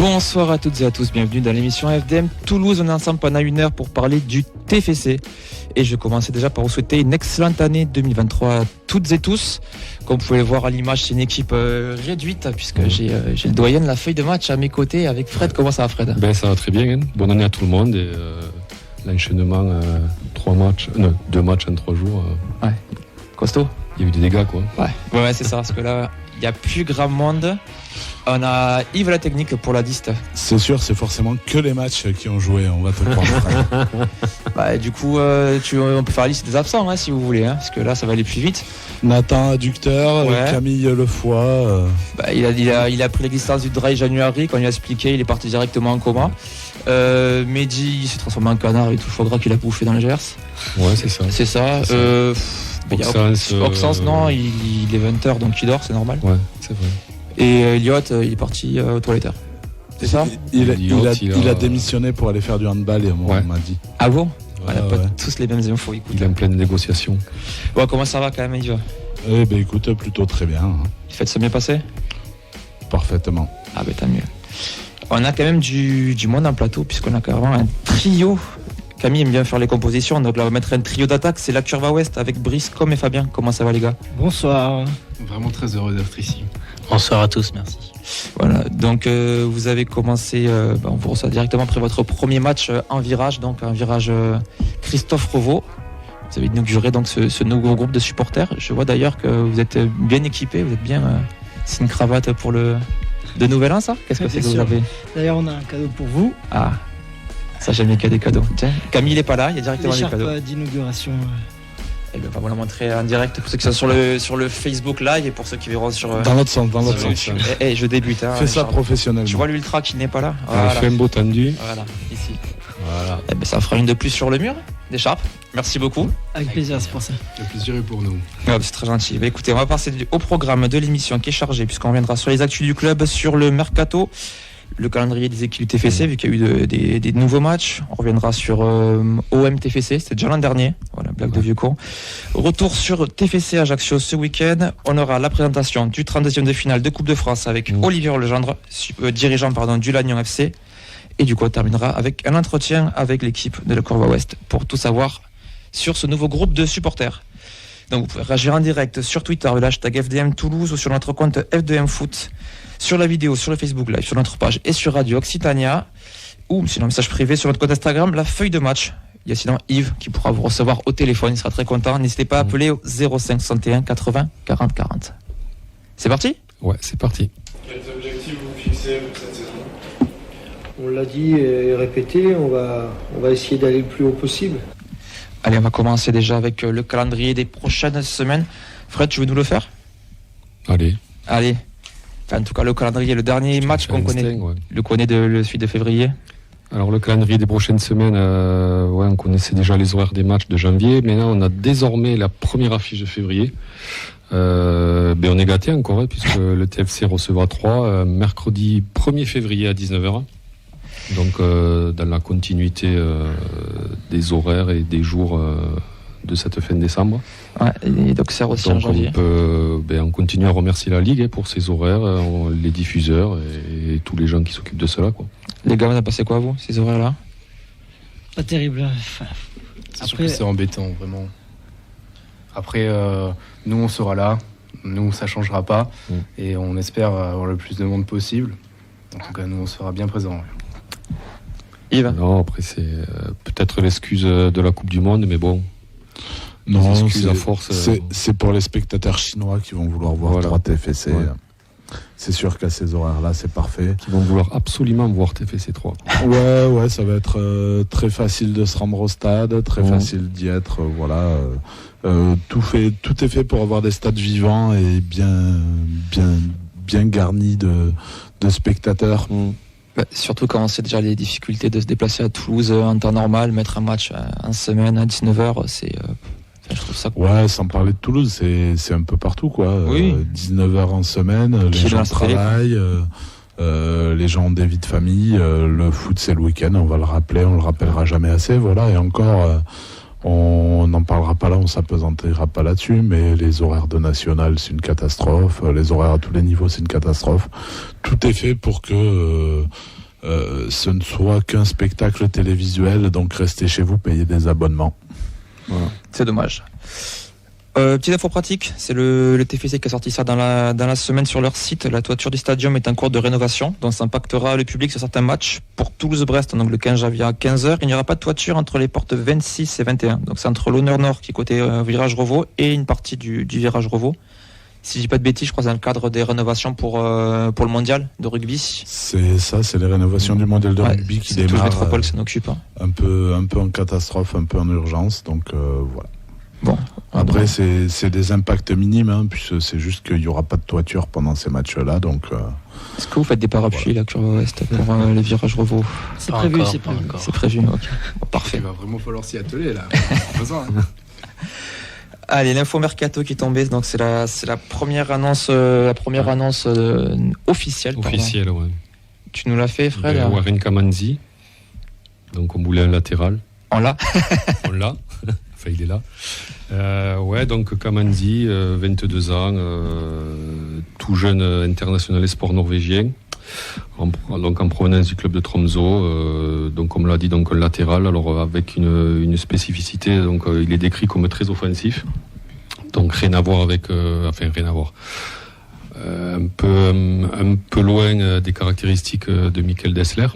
Bonsoir à toutes et à tous, bienvenue dans l'émission FDM Toulouse. On est ensemble pendant 1 heure pour parler du TFC. Et je commençais déjà par vous souhaiter une excellente année 2023 à toutes et tous. Comme vous pouvez le voir à l'image, c'est une équipe réduite puisque j'ai le doyen de la feuille de match à mes côtés avec Fred. Comment ça va, Fred ? Ça va très bien, hein. Bonne année à tout le monde et l'enchaînement 2 matchs en 3 jours. Ouais, costaud. Il y a eu des dégâts, quoi. Ouais, c'est ça, parce que là, il n'y a plus grand monde. On a Yves la technique pour la diste. C'est sûr, c'est forcément que les matchs qui ont joué, on va te croire. Du coup, on peut faire la liste des absents si vous voulez, parce que là, ça va aller plus vite. Nathan Adducteur, ouais. Camille Lefoy. Il a pris l'existence du dry January, quand il a expliqué, il est parti directement en coma. Mehdi, il s'est transformé en canard avec tout le foie gras qu'il a bouffé dans le Gers. Ouais, c'est ça. C'est ça. Oxens, non, il est 20h, donc il dort, c'est normal. Ouais, c'est vrai. Et Elliott, il est parti au toiletteur. C'est ça ? Il a démissionné pour aller faire du handball, on m'a dit. Ah bon ? On n'a pas tous les mêmes infos. Écoute. Il est en pleine négociation. Bon, comment ça va quand même, Yves ? Écoute, plutôt très bien. Les fêtes sont bien passées ? Parfaitement. Ah tant mieux. On a quand même du monde en plateau, puisqu'on a carrément un trio. Camille aime bien faire les compositions, donc là on va mettre un trio d'attaque, c'est la Curva Ouest avec Brice, Com et Fabien. Comment ça va les gars ? Bonsoir. Vraiment très heureux d'être ici. Bonsoir à tous, merci. Voilà, donc vous avez commencé, on vous reçoit directement après votre premier match en virage, donc un virage Christophe Revaux. Vous avez inauguré donc ce nouveau groupe de supporters. Je vois d'ailleurs que vous êtes bien équipés, vous êtes bien. C'est une cravate pour le de Nouvel An, ça ? Qu'est-ce que c'est que vous avez ? D'ailleurs, on a un cadeau pour vous. Ah. Ça, j'aime bien qu'il y a des cadeaux. Tiens, Camille n'est pas là, il y a directement des cadeaux. L'écharpe d'inauguration. On va vous la montrer en direct pour ceux qui sont sur le Facebook Live et pour ceux qui verront sur. Dans l'autre sens. Je débute. Fais ça professionnellement. Tu vois l'ultra qui n'est pas là ? Voilà. On fait un beau tendu. Voilà, ici. Voilà. Ça fera une de plus sur le mur d'écharpe. Merci beaucoup. Avec plaisir, c'est pour ça. Le plaisir est pour nous. C'est très gentil. Écoutez, on va passer au programme de l'émission qui est chargé, puisqu'on reviendra sur les actus du club, sur le mercato. Le calendrier des équipes du TFC, vu qu'il y a eu des nouveaux matchs. On reviendra sur OM TFC, c'était déjà l'an dernier. Voilà, blague de vieux con. Retour sur TFC Ajaccio ce week-end. On aura la présentation du 32e de finale de Coupe de France avec Olivier Legendre, dirigeant du Lannion FC. Et du coup, on terminera avec un entretien avec l'équipe de la Curva Ouest pour tout savoir sur ce nouveau groupe de supporters. Donc vous pouvez réagir en direct sur Twitter, le hashtag FDM Toulouse ou sur notre compte FDM Foot. Sur la vidéo, sur le Facebook Live, sur notre page et sur Radio Occitania, ou sinon message privé sur notre compte Instagram, la feuille de match. Il y a sinon Yves qui pourra vous recevoir au téléphone, il sera très content. N'hésitez pas à appeler au 05 61 80 40 40. C'est parti ? Ouais, c'est parti. Quels objectifs vous fixez pour cette saison ? On l'a dit et répété, on va essayer d'aller le plus haut possible. Allez, on va commencer déjà avec le calendrier des prochaines semaines. Fred, tu veux nous le faire ? Allez. En tout cas, le calendrier, le dernier match qu'on connaît, celui de février. Alors, le calendrier des prochaines semaines, on connaissait déjà les horaires des matchs de janvier, mais là, on a désormais la première affiche de février. On est gâtés encore, puisque le TFC recevra 3 mercredi 1er février à 19h. Donc, dans la continuité des horaires et des jours de cette fin de décembre. Ouais, et donc c'est aussi en janvier. On continue à remercier la Ligue pour ses horaires, les diffuseurs et tous les gens qui s'occupent de cela, quoi. Les gars, on a passé quoi, vous, ces horaires-là ? Pas terrible. C'est sûr que c'est embêtant, vraiment. Après, nous, on sera là. Nous, ça changera pas. Et on espère avoir le plus de monde possible. En tout cas, nous, on sera bien présents. Yves ? Non, après, c'est peut-être l'excuse de la Coupe du Monde, mais bon. Non, c'est pour les spectateurs chinois qui vont vouloir voir 3 TFC. Ouais. C'est sûr qu'à ces horaires-là, c'est parfait. Qui vont vouloir absolument voir TFC 3. Ouais, ça va être très facile de se rendre au stade, très facile d'y être. Tout est fait pour avoir des stades vivants et bien garnis de spectateurs. Surtout quand on sait déjà les difficultés de se déplacer à Toulouse en temps normal, mettre un match en semaine à 19h, je trouve ça cool. Ouais, sans parler de Toulouse, c'est un peu partout, quoi. Oui. 19h en semaine, les gens travaillent, les gens ont des vies de famille, le foot c'est le week-end, on va le rappeler, on le rappellera jamais assez, voilà, et encore, on n'en parlera pas là, on s'apesantira pas là-dessus, mais les horaires de national, c'est une catastrophe. Les horaires à tous les niveaux, c'est une catastrophe. Tout est fait pour que ce ne soit qu'un spectacle télévisuel, donc restez chez vous, payez des abonnements. Voilà. C'est dommage. Petite info pratique, c'est le TFC qui a sorti ça dans la semaine sur leur site. La toiture du stadium est en cours de rénovation, donc ça impactera le public sur certains matchs. Pour Toulouse-Brest, donc le 15 janvier à 15h, il n'y aura pas de toiture entre les portes 26 et 21. Donc c'est entre l'honneur nord qui est côté virage Revaux et une partie du virage Revaux. Si je dis pas de bêtises, je crois que c'est dans le cadre des rénovations pour le mondial de rugby. C'est ça, c'est les rénovations du mondial de rugby qui démarrent. C'est Toulouse Métropole qui s'en occupe. Un peu en catastrophe, un peu en urgence, donc voilà. Bon, après, c'est des impacts minimes, puisque c'est juste qu'il n'y aura pas de toiture pendant ces matchs-là. Donc, est-ce que vous faites des parapluies là, Curva Ouest pour les virages Revaux? C'est prévu. C'est prévu, ok. Bon, parfait. Il va vraiment falloir s'y atteler là. Besoin, Allez, l'info mercato qui est tombée, donc c'est la première annonce, officielle. Officielle, ouais. Tu nous l'as fait, Fred? Warren Kamanzi. Donc on voulait un latéral. On l'a. On l'a. Enfin, il est là. Ouais, donc Kamanzi, 22 ans, tout jeune international et sport norvégien, donc en provenance du club de Tromsø. Donc, comme l'a dit, donc un latéral, alors avec une spécificité. Donc, il est décrit comme très offensif. Donc, rien à voir avec, rien à voir. Un peu loin des caractéristiques de Mikkel Dessler.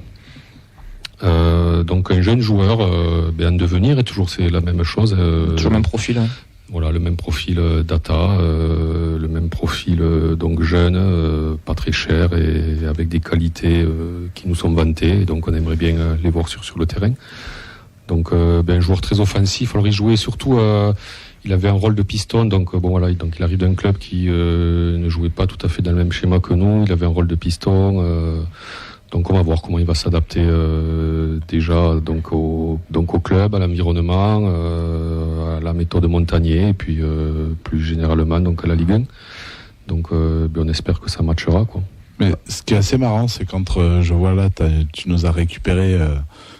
Donc un jeune joueur en devenir, et toujours c'est la même chose. Toujours le même profil. Hein. Voilà, le même profil data, le même profil donc jeune, pas très cher et avec des qualités qui nous sont vantées. Et donc on aimerait bien les voir sur le terrain. Donc un joueur très offensif. Alors il jouait surtout, il avait un rôle de piston. Donc donc il arrive d'un club qui ne jouait pas tout à fait dans le même schéma que nous. Il avait un rôle de piston. Donc on va voir comment il va s'adapter déjà donc au club, à l'environnement, à la méthode Montagnier et puis plus généralement donc à la Ligue 1. Donc on espère que ça matchera quoi. Mais ce qui est assez marrant, c'est quand je vois là, tu nous as récupéré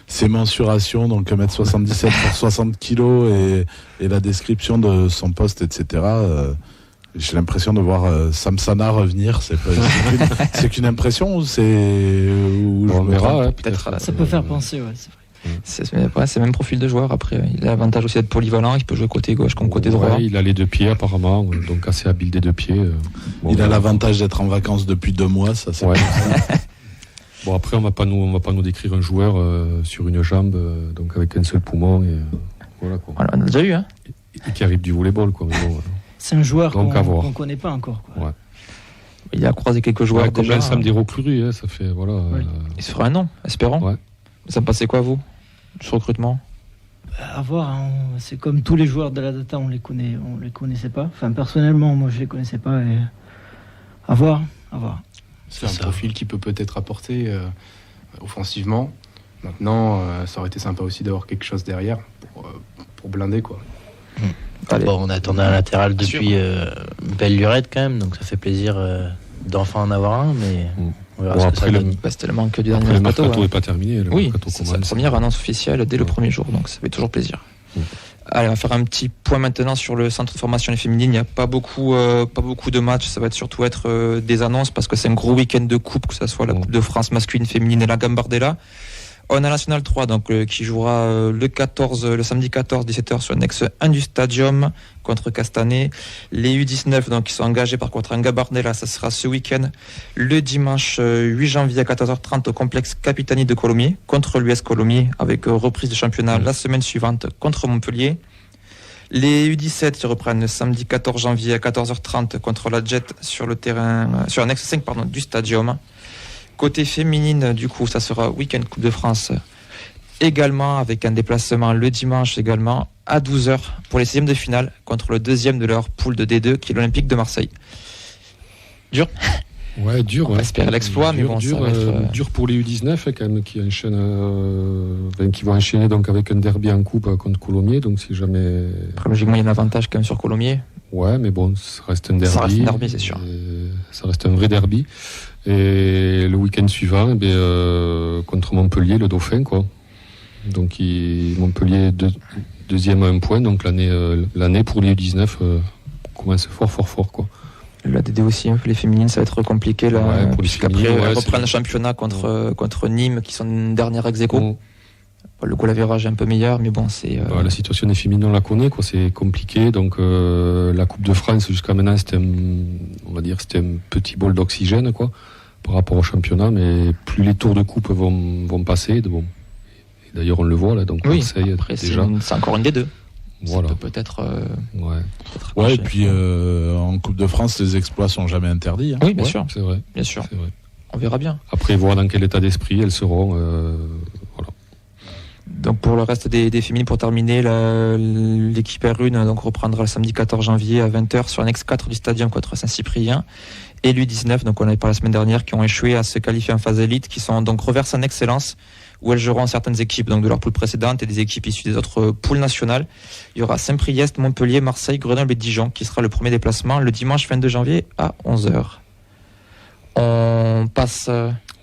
ses mensurations, donc 1m77 pour 60 kg et la description de son poste, etc. J'ai l'impression de voir Samsana revenir. C'est qu'une impression ou c'est. On verra, peut-être. Ça peut faire penser, ouais, c'est vrai. C'est le même profil de joueur. Après, il a l'avantage aussi d'être polyvalent. Il peut jouer côté gauche comme côté droit. Il a les deux pieds apparemment, donc assez habile des deux pieds. Il a l'avantage d'être en vacances depuis 2 mois, ça c'est. Ouais. Bon après, on va pas nous décrire un joueur sur une jambe, donc avec un seul poumon et voilà quoi. Voilà, on a déjà eu, hein. Et qui arrive du volleyball quoi. C'est un joueur qu'on ne connaît pas encore. Quoi. Ouais. Il a croisé quelques joueurs comme déjà. l'ensemble des recrues, ça fait voilà. Oui. Il se fera un nom, espérons. Ouais. Ça me passait quoi vous, ce recrutement? À voir. Hein. C'est comme tous les joueurs de la data, on les connaissait pas. Enfin personnellement, moi je les connaissais pas. Et à voir. C'est un profil qui peut peut-être apporter offensivement. Maintenant, ça aurait été sympa aussi d'avoir quelque chose derrière pour blinder quoi. Bon, on attendait un latéral depuis belle lurette quand même, donc ça fait plaisir d'enfin en avoir un, mais on verra ce que ça donne. C'était le manque du dernier le mercato. mercato n'est pas terminé. Oui, c'est sa première annonce officielle dès le premier jour, donc ça fait toujours plaisir. Allez, on va faire un petit point maintenant sur le centre de formation féminine. Il n'y a pas beaucoup de matchs, ça va surtout être des annonces parce que c'est un gros week-end de coupe, que ce soit la Coupe de France masculine, féminine et la Gambardella. On a National 3 donc, qui jouera le samedi 14 17h sur l'annexe 1 du stadium contre Castanet. Les U19 donc, qui sont engagés par contre en Gambardella, ça sera ce week-end le dimanche 8 janvier à 14h30 au complexe Capitani de Colomiers contre l'US Colomiers avec reprise de championnat la semaine suivante contre Montpellier. Les U17 qui reprennent le samedi 14 janvier à 14h30 contre la Jet sur le terrain sur l'annexe 5 du stadium. Côté féminine, du coup, ça sera week-end Coupe de France également, avec un déplacement le dimanche également à 12h pour les 16e de finale contre le deuxième de leur poule de D2 qui est l'Olympique de Marseille. Dur. Ouais, dur. On va espérer l'exploit, mais bon, dur, ça va être... dur pour les U19 quand même, qui vont enchaîner donc avec un derby en coupe contre Colomiers, donc si jamais. Après, logiquement, il y a un avantage quand même sur Colomiers. Ouais, mais bon, ça reste un derby. Ça reste un derby, c'est sûr. Ça reste un vrai derby. Et le week-end suivant, contre Montpellier, le Dauphin, quoi. Donc Montpellier deuxième à 1 point, donc l'année pour les U19 commence fort, quoi. La DD aussi, les féminines, ça va être compliqué là, Ouais, pour les puisqu'après féminines, elles ouais, reprennent c'est- le championnat contre Nîmes, qui sont une dernière ex-aequo. Le goal average est un peu meilleur, mais bon, c'est. La situation des féminines, on la connaît, quoi. C'est compliqué. Donc la Coupe de France jusqu'à maintenant, c'était un petit bol d'oxygène, quoi, par rapport au championnat. Mais plus les tours de coupe vont passer, bon. Et d'ailleurs, on le voit là. Donc Oui, Marseille après, déjà. c'est encore une des deux. Voilà. Ça peut peut-être. Ouais. Ouais, et accroché. puis en Coupe de France, les exploits sont jamais interdits. Hein. Oui, bien Ouais, sûr, c'est vrai. bien sûr. C'est vrai. On verra bien. Après, voir dans quel état d'esprit elles seront. Voilà. Donc pour le reste des féminines, pour terminer, l'équipe R1 donc reprendra le samedi 14 janvier à 20h sur l'annexe 4 du stadium contre Saint-Cyprien. Et l'U19, donc on avait parlé la semaine dernière, qui ont échoué à se qualifier en phase élite, qui sont donc reversées en excellence, où elles joueront certaines équipes donc de leur poule précédente et des équipes issues des autres poules nationales. Il y aura Saint-Priest, Montpellier, Marseille, Grenoble et Dijon, qui sera le premier déplacement le dimanche 22 janvier à 11h. On passe...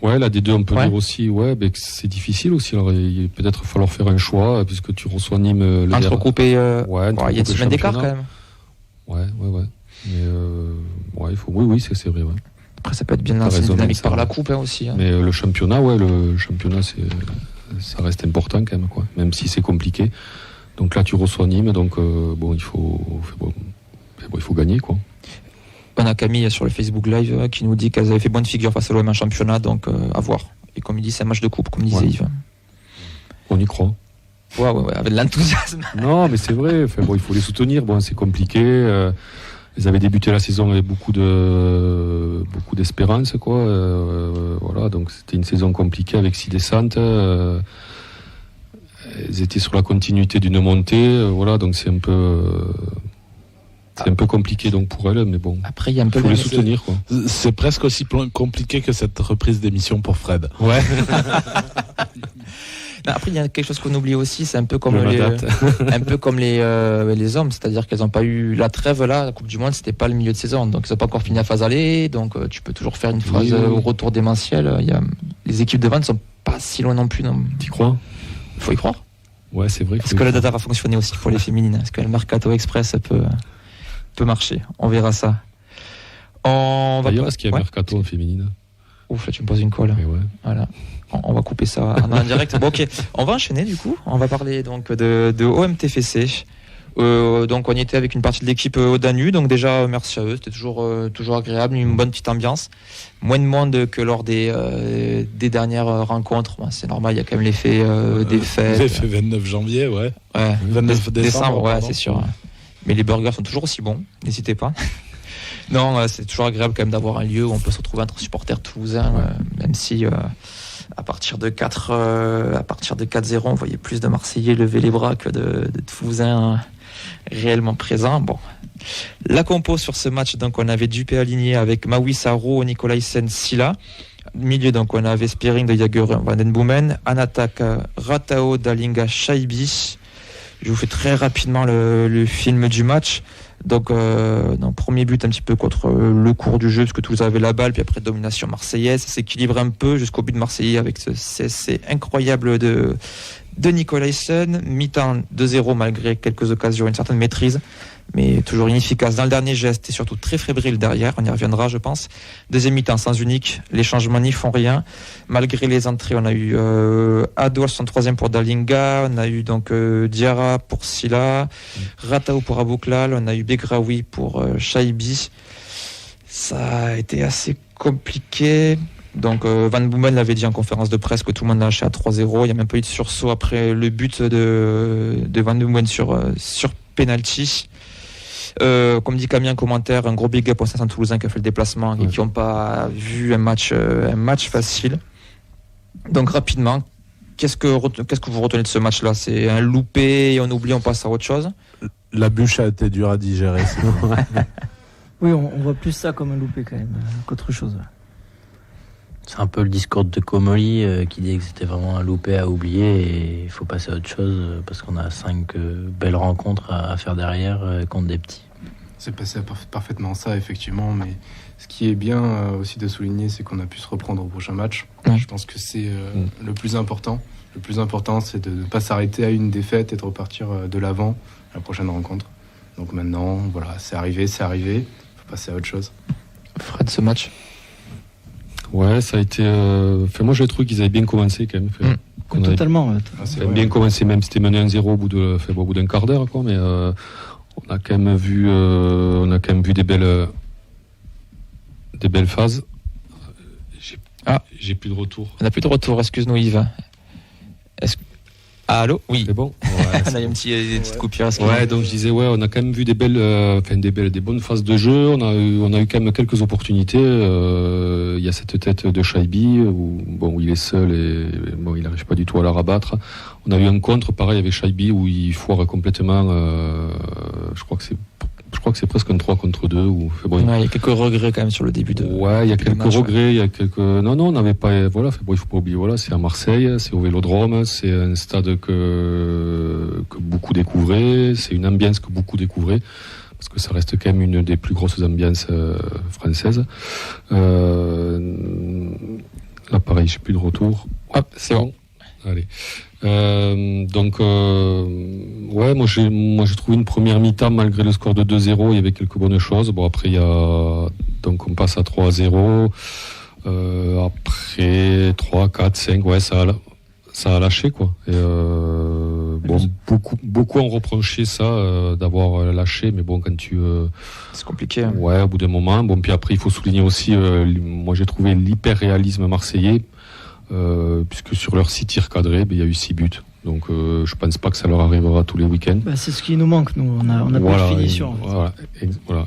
Ouais, là, des deux, on peut Ouais. dire aussi, que c'est difficile aussi. Alors, il va peut-être falloir faire un choix, puisque tu reçois Nîmes le entre dernier- coupe et... Ouais, entre il y a une coupe et semaine d'écart quand championnat. même. Ouais. Mais il faut. Oui, c'est vrai. Ouais. Après ça peut être bien T'as lancé, une raison, dynamique ça par va. la coupe aussi. Hein. Mais le championnat, ça reste important quand même, quoi. Même si c'est compliqué. Donc là, tu reçois Nîmes, donc il faut gagner, quoi. On a Camille sur le Facebook Live qui nous dit qu'elles avaient fait bonne figure face à l'OM en championnat, donc à voir. Et comme il dit, c'est un match de coupe, comme disait Ouais. Yves. On y croit. Ouais, avec de l'enthousiasme. Non, mais c'est vrai. Enfin, il faut les soutenir. Bon, c'est compliqué. Ils avaient débuté la saison avec beaucoup d'espérance, quoi. Voilà, donc c'était une saison compliquée avec 6 descentes. Elles étaient sur la continuité d'une montée. Voilà, donc c'est un peu compliqué donc pour elles, mais bon. Après, il y a un peu Il faut les le- soutenir, quoi. C'est presque aussi compliqué que cette reprise d'émission pour Fred. Ouais. Non, après, il y a quelque chose qu'on oublie aussi, c'est un peu comme Je les, m'adapte. un peu comme les hommes, c'est-à-dire qu'elles n'ont pas eu la trêve là, la Coupe du Monde, c'était pas le milieu de saison, donc ils n'ont pas encore fini la phase aller, donc tu peux toujours faire une phase Oui. au retour démentiel. Les équipes de vente ne sont pas si loin non plus, non. T'y crois? Il faut y croire. Ouais, c'est vrai. Est-ce que la data va fonctionner aussi pour les féminines? Est-ce que le Mercato Express peut marcher? On verra ça. On va D'ailleurs, est-ce qu'il y a un Ouais. mercato en féminine? Ouf, là tu me poses une colle. Mais ouais. Voilà. On va couper ça en direct. Bon, ok, on va enchaîner du coup. On va parler donc de OMTFC. Donc on y était avec une partie de l'équipe au Danu. Donc déjà merci à eux. C'était toujours agréable, une bonne petite ambiance. Moins de monde que lors des dernières rencontres. Bon, c'est normal, il y a quand même l'effet des fêtes. Vous avez fait 29 janvier, ouais. Ouais. 29 décembre, ouais, pardon. c'est sûr. Mais les burgers sont toujours aussi bons. N'hésitez pas. Non, c'est toujours agréable quand même d'avoir un lieu où on peut se retrouver entre supporters toulousains, même si à partir de 4-0, on voyait plus de Marseillais lever les bras que de Toulousains réellement présents. Bon, la compo sur ce match, donc on avait Dupé aligné avec Maui Sarro, Nicolaisen, Silla. Milieu, donc on avait Spearing de Jager, Van den Boomen. En attaque, Ratao, Dalinga, Shaibi. Je vous fais très rapidement le film du match. Donc, premier but un petit peu contre le cours du jeu, parce que Toulouse avait la balle, puis après domination marseillaise, ça s'équilibre un peu jusqu'au but de Marseillais avec ce CSC incroyable de Nicolaisen. Mi-temps 2-0 malgré quelques occasions, une certaine maîtrise, mais toujours inefficace dans le dernier geste et surtout très fébrile derrière, on y reviendra je pense. Deuxième mi-temps sans unique, les changements n'y font rien. Malgré les entrées, on a eu Ado à 63e pour Dalinga, on a eu donc Diarra pour Silla, Ratao pour Abouklal, on a eu Begraoui pour Shaibi. Ça a été assez compliqué. Donc Van Boomen l'avait dit en conférence de presse que tout le monde l'a lâché à 3-0. Il n'y a même pas eu de sursaut après le but de Van Boomen sur penalty. Comme dit Camille en commentaire, un gros big up aux 500 Toulousains qui a fait le déplacement et qui n'ont pas vu un match facile. Donc rapidement, qu'est-ce que vous retenez de ce match-là? C'est un loupé et on oublie, on passe à autre chose? La bûche a été dure à digérer. c'est bon. Oui, on voit plus ça comme un loupé quand même qu'autre chose. C'est un peu le discours de Comoli qui dit que c'était vraiment un loupé à oublier et il faut passer à autre chose parce qu'on a 5 belles rencontres à faire derrière contre des petits. C'est passé parfaitement ça, effectivement. Mais ce qui est bien aussi de souligner, c'est qu'on a pu se reprendre au prochain match. Ouais. Je pense que c'est le plus important. Le plus important, c'est de ne pas s'arrêter à une défaite et de repartir de l'avant à la prochaine rencontre. Donc maintenant, voilà, c'est arrivé. Il faut passer à autre chose. Fred, ce match? Ouais, ça a été... moi, j'ai trouvé qu'ils avaient bien commencé quand même. Totalement. Bien commencé, même si c'était mené 1-0 au bout d'un quart d'heure, quoi. Mais on a quand même vu des belles phases. J'ai plus de retour. On n'a plus de retour, excuse-nous Yves. Allô? Oui. C'est bon. Ouais, on a eu une petite coupure. Ouais, donc je disais, on a quand même vu des bonnes phases de jeu. On a eu quand même quelques opportunités. Il y a cette tête de Shaibi où il est seul et il n'arrive pas du tout à la rabattre. On a eu un contre, pareil avec Shaibi où il foire complètement. Je crois que c'est presque un 3 contre 2. Il y a quelques regrets quand même sur le début de. Ouais, il y a quelques regrets, il y a quelques. Non, on n'avait pas. Voilà, il faut pas oublier. Voilà, c'est à Marseille, c'est au Vélodrome, c'est un stade que beaucoup découvraient, c'est une ambiance que beaucoup découvraient, parce que ça reste quand même une des plus grosses ambiances françaises. Là, pareil, j'ai plus de retour. Hop, c'est bon. Allez. Moi j'ai trouvé une première mi-temps malgré le score de 2-0, il y avait quelques bonnes choses. Bon, après donc on passe à 3-0. Après 3, 4, 5, ça a lâché, quoi. Et beaucoup ont reproché ça, d'avoir lâché, mais bon, quand c'est compliqué. Hein. Ouais, au bout d'un moment. Bon, puis après il faut souligner aussi, moi j'ai trouvé l'hyper-réalisme marseillais. Puisque sur leur 6 tirs cadrés, il y a eu 6 buts. Donc je pense pas que ça leur arrivera tous les week-ends. C'est ce qui nous manque, nous. On a pas de finition. Et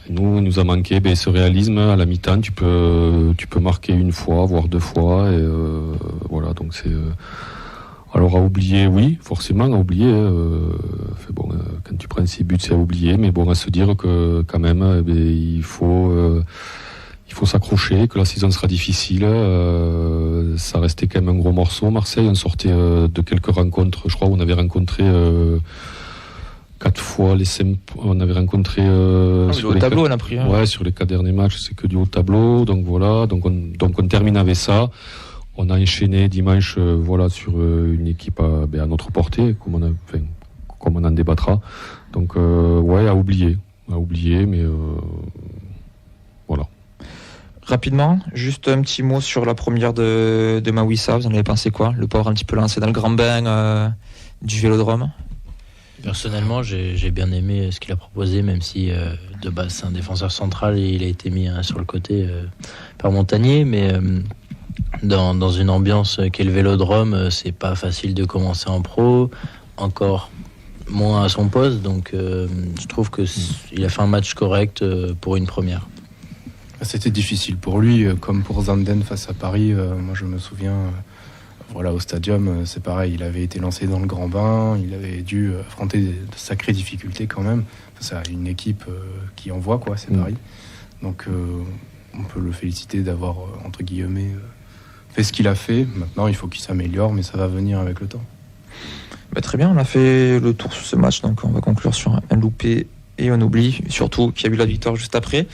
nous, il nous a manqué ce réalisme à la mi-temps. Tu peux marquer une fois, voire 2 fois. Et voilà, donc c'est. Alors à oublier, oui, forcément à oublier. Quand tu prends 6 buts, c'est à oublier. Mais bon, à se dire que quand même, il faut s'accrocher, que la saison sera difficile. Ça restait quand même un gros morceau. Marseille, on sortait de quelques rencontres. Je crois on avait rencontré 4 fois les on avait rencontré sur le tableau, on a pris. Ouais, sur les 4 derniers matchs, c'est que du haut tableau. Donc voilà, donc on termine avec ça. On a enchaîné dimanche, sur une équipe à notre portée, comme on en débattra. Donc à oublier, mais voilà. Rapidement, juste un petit mot sur la première de Mawissa. Vous en avez pensé quoi? Le pauvre un petit peu lancé dans le grand bain du Vélodrome. Personnellement, j'ai bien aimé ce qu'il a proposé, même si de base c'est un défenseur central et il a été mis sur le côté par Montagnier. Mais dans une ambiance qu'est le Vélodrome, c'est pas facile de commencer en pro, encore moins à son poste. Donc je trouve qu'il a fait un match correct pour une première. C'était difficile pour lui, comme pour Zanden face à Paris. Moi, je me souviens, au stadium, c'est pareil. Il avait été lancé dans le grand bain. Il avait dû affronter de sacrées difficultés quand même. C'est une équipe qui envoie, quoi. C'est Paris. Donc, on peut le féliciter d'avoir, entre guillemets, fait ce qu'il a fait. Maintenant, il faut qu'il s'améliore, mais ça va venir avec le temps. Très bien, on a fait le tour sur ce match. Donc, on va conclure sur un loupé et un oubli. Surtout qu'il y a eu la victoire juste après.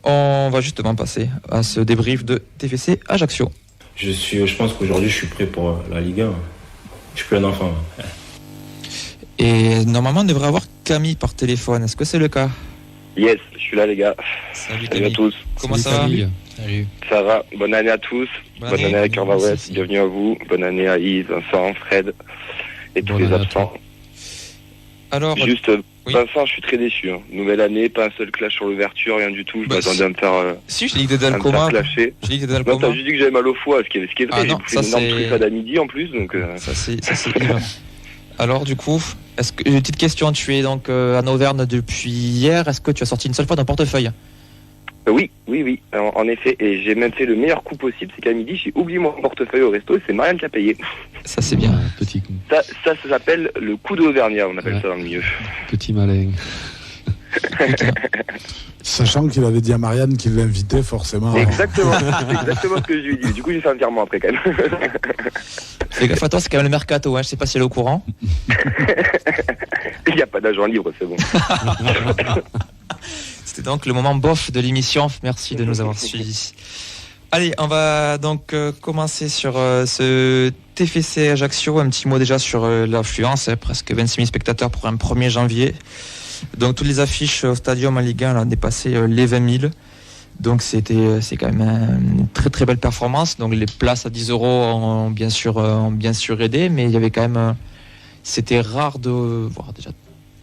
On va justement passer à ce débrief de TFC Ajaccio. Je pense qu'aujourd'hui, je suis prêt pour la Ligue 1. Je suis plus un enfant. Et normalement, on devrait avoir Camille par téléphone. Est-ce que c'est le cas? Yes, je suis là, les gars. Salut à tous. Comment ça va? Salut. Ça va. Bonne année à tous. Bonne année à Curva West. Bienvenue à vous. Bonne année à Yves, Vincent, Fred et tous les absents. Alors, juste, Vincent, je suis très déçu. Nouvelle année, pas un seul clash sur l'ouverture, rien du tout. Je m'attendais à me faire. Si, je t'ai dit que t'étais dans le coma. Non, t'as juste dit que j'avais mal au foie, ce qui est vrai. J'ai bouffé une énorme truffade à midi en plus. Donc, Ça, c'est Yves. Alors, du coup, une petite question. Tu es donc à Auvergne depuis hier. Est-ce que tu as sorti une seule fois ton portefeuille? Oui. En effet, et j'ai même fait le meilleur coup possible, c'est qu'à midi, j'ai oublié mon portefeuille au resto et c'est Marianne qui a payé. Ça, c'est bien. Petit. Ça s'appelle le coup d'Auvergnat, on appelle ça dans le milieu. Petit malin. Sachant qu'il avait dit à Marianne qu'il l'invitait forcément. Exactement, c'est exactement ce que je lui ai dit. Du coup, j'ai fait un virement après quand même. Fais gaffe à toi, c'est quand même le mercato, je sais pas si elle est au courant. Il n'y a pas d'agent libre, c'est bon. C'était donc le moment bof de l'émission. Merci de nous avoir suivis. Allez, on va donc commencer sur ce TFC Ajaccio. Un petit mot déjà sur l'affluence, presque 26 000 spectateurs pour un 1er janvier. Donc toutes les affiches au Stadium en Ligue 1 ont dépassé les 20 000. Donc c'est quand même une très très belle performance. Donc les places à 10 € ont bien sûr aidé, mais il y avait quand même, c'était rare de voir déjà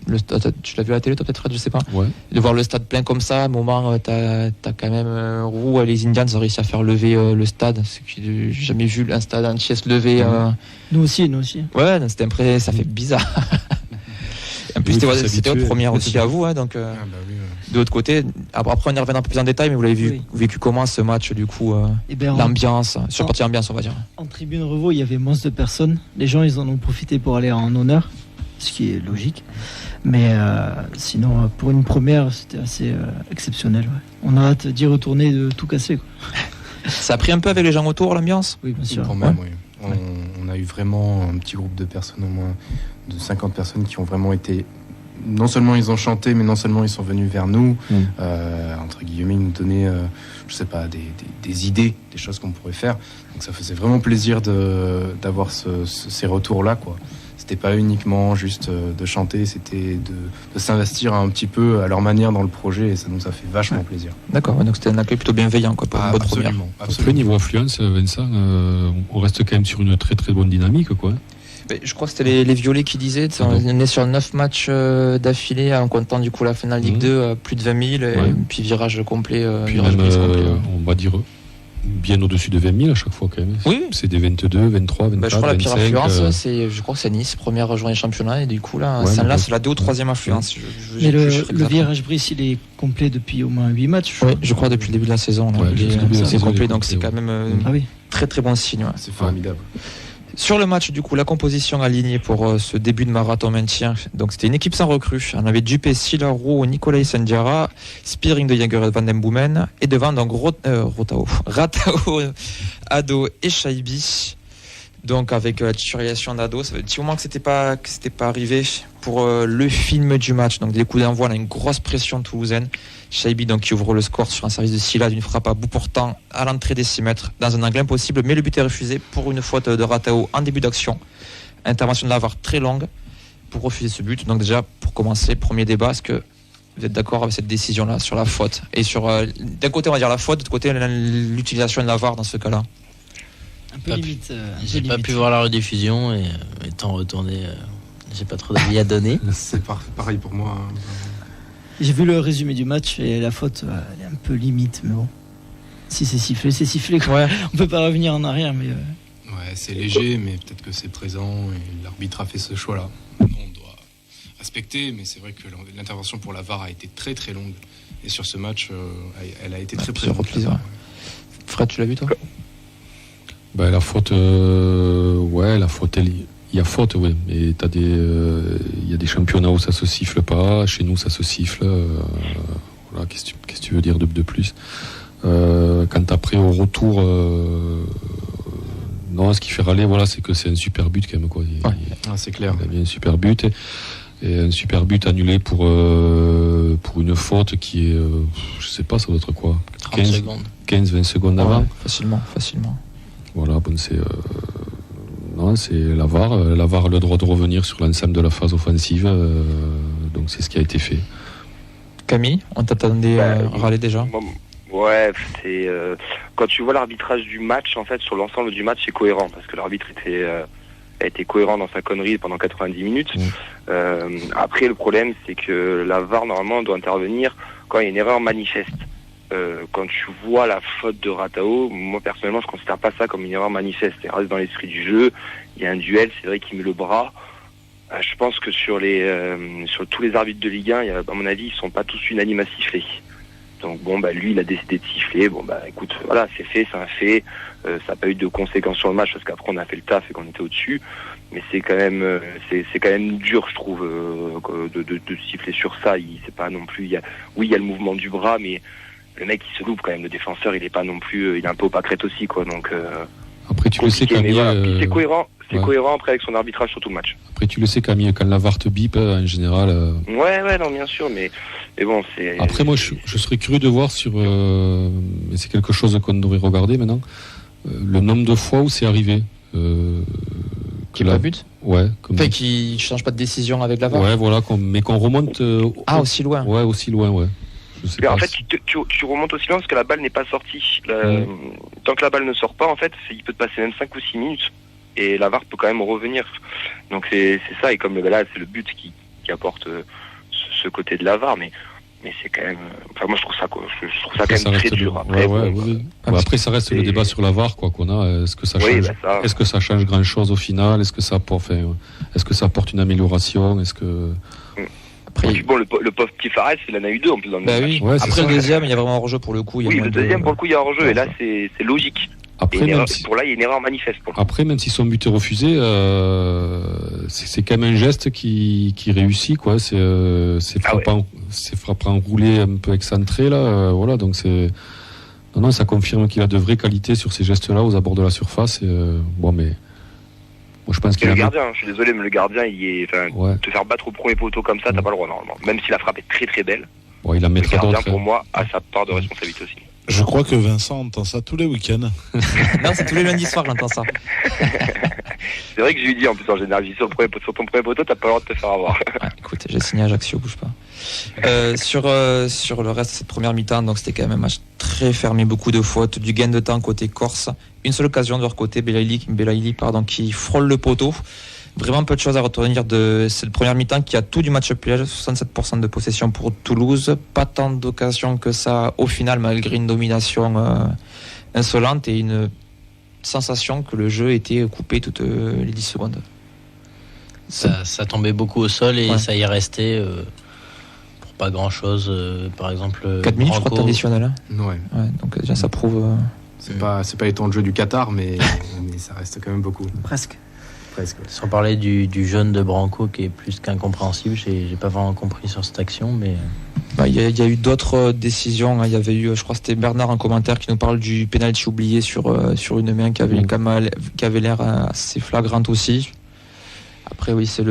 le stade. Tu l'as vu à la télé toi peut-être, Fred, je sais pas. Ouais. De voir le stade plein comme ça, à un moment t'as quand même Roux, les Indians ont réussi à faire lever le stade. J'ai jamais vu un stade entier se lever. Nous aussi. Ouais, c'était ça fait bizarre. En plus, c'était votre première aussi à vous, hein, donc. De l'autre côté, après on y revient un peu plus en détail, mais vous l'avez vécu comment ce match du coup, l'ambiance, sur partie ambiance on va dire. En tribune Revaux, il y avait moins de personnes. Les gens ils en ont profité pour aller en honneur, ce qui est logique. Mais sinon, pour une première, c'était assez exceptionnel. Ouais. On a hâte d'y retourner, de tout casser. Quoi. Ça a pris un peu avec les gens autour, l'ambiance ? Oui, bien sûr. Quand même, oui. On a eu vraiment un petit groupe de personnes, au moins de 50 personnes qui ont vraiment été... Non seulement ils ont chanté, mais non seulement ils sont venus vers nous, entre guillemets, nous donner, je sais pas, des idées, des choses qu'on pourrait faire. Donc ça faisait vraiment plaisir d'avoir ces retours-là, quoi. C'était pas uniquement juste de chanter, c'était de s'investir un petit peu à leur manière dans le projet, et ça nous a fait vachement plaisir. D'accord, donc c'était un accueil plutôt bienveillant, quoi, pour votre première. Après, niveau influence, Vincent, on reste quand même sur une très très bonne dynamique, quoi. Je crois que c'était les Violets qui disaient, on est sur 9 matchs d'affilée en comptant du coup la finale Ligue 2, plus de 20 000, et puis virage complet. Puis même, on va dire bien au-dessus de 20 000 à chaque fois quand même. Oui. C'est des 22, 23, 24, je crois 25. La pire affluence, je crois que c'est Nice, première journée de championnat, et du coup là, celle-là c'est la 2 ou 3e affluence. Mais le virage Brice, il est complet depuis au moins 8 matchs. Oui, je crois depuis le début de la saison. C'est complet, donc c'est quand même très très bon signe. Ouais. C'est formidable. Sur le match, du coup, la composition alignée pour ce début de marathon maintien. Donc, c'était une équipe sans recrue. On avait Duplessis, Roux, Nicolas Sandiara, Spearing de Jager et Van den Boomen. Et devant, donc, Ratao, Ado et Shaibi. Donc, avec la titularisation d'Ado, ça fait un petit moment que c'était pas arrivé pour le film du match. Donc, dès les coups d'envoi, on a une grosse pression toulousaine. Shaibi, donc, qui ouvre le score sur un service de Silla d'une frappe à bout portant à l'entrée des 6 mètres dans un angle impossible, mais le but est refusé pour une faute de Ratao en début d'action. Intervention de la VAR très longue pour refuser ce but. Donc, déjà, pour commencer, premier débat, est-ce que vous êtes d'accord avec cette décision-là sur la faute ? Et sur, d'un côté, on va dire la faute, de l'autre côté, l'utilisation de la VAR dans ce cas-là. Un peu limite. J'ai pas pu voir la rediffusion et étant retourné, j'ai pas trop d'avis à donner. C'est pareil pour moi. J'ai vu le résumé du match et la faute, elle est un peu limite, mais bon. Si c'est sifflé, c'est sifflé. Ouais. On peut pas revenir en arrière, mais. Ouais, c'est léger, mais peut-être que c'est présent et l'arbitre a fait ce choix-là. On doit respecter, mais c'est vrai que l'intervention pour la VAR a été très très longue. Et sur ce match, elle a été très présente. Fred, tu l'as vu toi ? La faute, la faute, il y a faute, oui, mais il y a des championnats où ça se siffle pas, chez nous ça se siffle. Voilà, qu'est-ce que tu veux dire de plus ? Quand après au retour, non, ce qui fait râler, voilà, c'est que c'est un super but quand même, quoi. C'est clair. Il y a bien un super but et un super but annulé pour une faute qui est, je sais pas, ça doit être quoi, 15-20 secondes avant. Facilement. Voilà, c'est la VAR. La VAR a le droit de revenir sur l'ensemble de la phase offensive, donc c'est ce qui a été fait. Camille, on t'attendait à râler déjà ? Ouais, c'est quand tu vois l'arbitrage du match, en fait, sur l'ensemble du match, c'est cohérent parce que l'arbitre a été cohérent dans sa connerie pendant 90 minutes. Après, le problème, c'est que la VAR normalement doit intervenir quand il y a une erreur manifeste. Quand tu vois la faute de Ratao, moi personnellement je considère pas ça comme une erreur manifeste. Il reste dans l'esprit du jeu, il y a un duel, c'est vrai qu'il met le bras. Je pense que sur tous les arbitres de Ligue 1, à mon avis, ils sont pas tous unanimes à siffler. Donc lui il a décidé de siffler. Écoute, voilà, c'est fait, c'est un fait. Ça n'a pas eu de conséquences sur le match parce qu'après on a fait le taf et qu'on était au-dessus. Mais c'est quand même dur, je trouve, de siffler sur ça. C'est pas non plus. Il y a le mouvement du bras, mais le mec il se loupe quand même, le défenseur il est pas non plus, il est un peu au pâquerette aussi, quoi, donc après tu le sais, Camille, voilà. c'est cohérent après avec son arbitrage sur tout le match. Après, tu le sais, Camille, quand la VAR te bip, en général. Ouais, non, bien sûr, mais bon, c'est. Après, moi, je serais curieux de voir sur. Mais c'est quelque chose qu'on devrait regarder maintenant. Le nombre de fois où c'est arrivé. Qui n'est pas but. Ouais. Fait qu'il ne change pas de décision avec la VAR. Ouais, voilà, mais qu'on remonte. Aussi loin. Ouais, aussi loin, ouais. Mais en fait, tu remontes aussi loin parce que la balle n'est pas sortie. Tant que la balle ne sort pas, en fait, il peut te passer même 5 ou 6 minutes. Et la VAR peut quand même revenir. Donc c'est ça, et comme là, c'est le but qui apporte ce côté de la VAR, mais c'est quand même. Enfin, moi, je trouve ça quand même très dur. Après, après, ça reste le débat sur la VAR, quoi, qu'on a. Est-ce que ça change Est-ce que ça change grand-chose au final? Est-ce que ça apporte une amélioration? Est-ce que Après, bon, le pauvre petit Fares, il en a eu 2 en plus dans le match. Oui. Après le deuxième, il y a vraiment un hors-jeu pour le coup. Le deuxième, pour le coup, il y a un hors-jeu, et là, c'est logique. Après, il y a une erreur manifeste. Après, même si son but est refusé, c'est quand même un geste qui réussit, quoi. C'est frappant enroulé, un peu excentré, là. Voilà, donc c'est. Non, ça confirme qu'il a de vraies qualités sur ces gestes-là aux abords de la surface. Bon, mais. Moi, je pense qu'il le gardien, je suis désolé, mais le gardien, te faire battre au premier poteau comme ça, t'as pas le droit, normalement. Même si la frappe est très très belle. Bon, il la mettra le gardien, pour moi, a sa part de responsabilité aussi. Je crois que Vincent entend ça tous les week-ends. Non, c'est tous les lundis soirs, j'entends ça. C'est vrai que je lui dis en plus en général, sur ton premier poteau, t'as pas le droit de te faire avoir. Écoute, j'ai signé Ajaccio, bouge pas. Sur le reste de cette première mi-temps, donc c'était quand même un match très fermé, beaucoup de fautes, du gain de temps côté Corse. Une seule occasion de leur côté, Belaïli qui frôle le poteau. Vraiment peu de choses à retenir de cette première mi-temps qui a tout du match piège, 67% de possession pour Toulouse, pas tant d'occasions que ça au final malgré une domination insolente et une sensation que le jeu était coupé toutes les 10 secondes. Ça tombait beaucoup au sol et ça y restait pour pas grand chose, par exemple 4 minutes je crois traditionnel. Ouais. Donc déjà ça prouve... C'est pas les temps de jeu du Qatar mais ça reste quand même beaucoup. Presque. Sans parler du jeune de Branco qui est plus qu'incompréhensible, j'ai pas vraiment compris sur cette action, mais... Il y a eu d'autres décisions, il y avait eu, je crois que c'était Bernard en commentaire qui nous parle du pénalty oublié sur une main qui avait l'air assez flagrante aussi. Après oui, c'est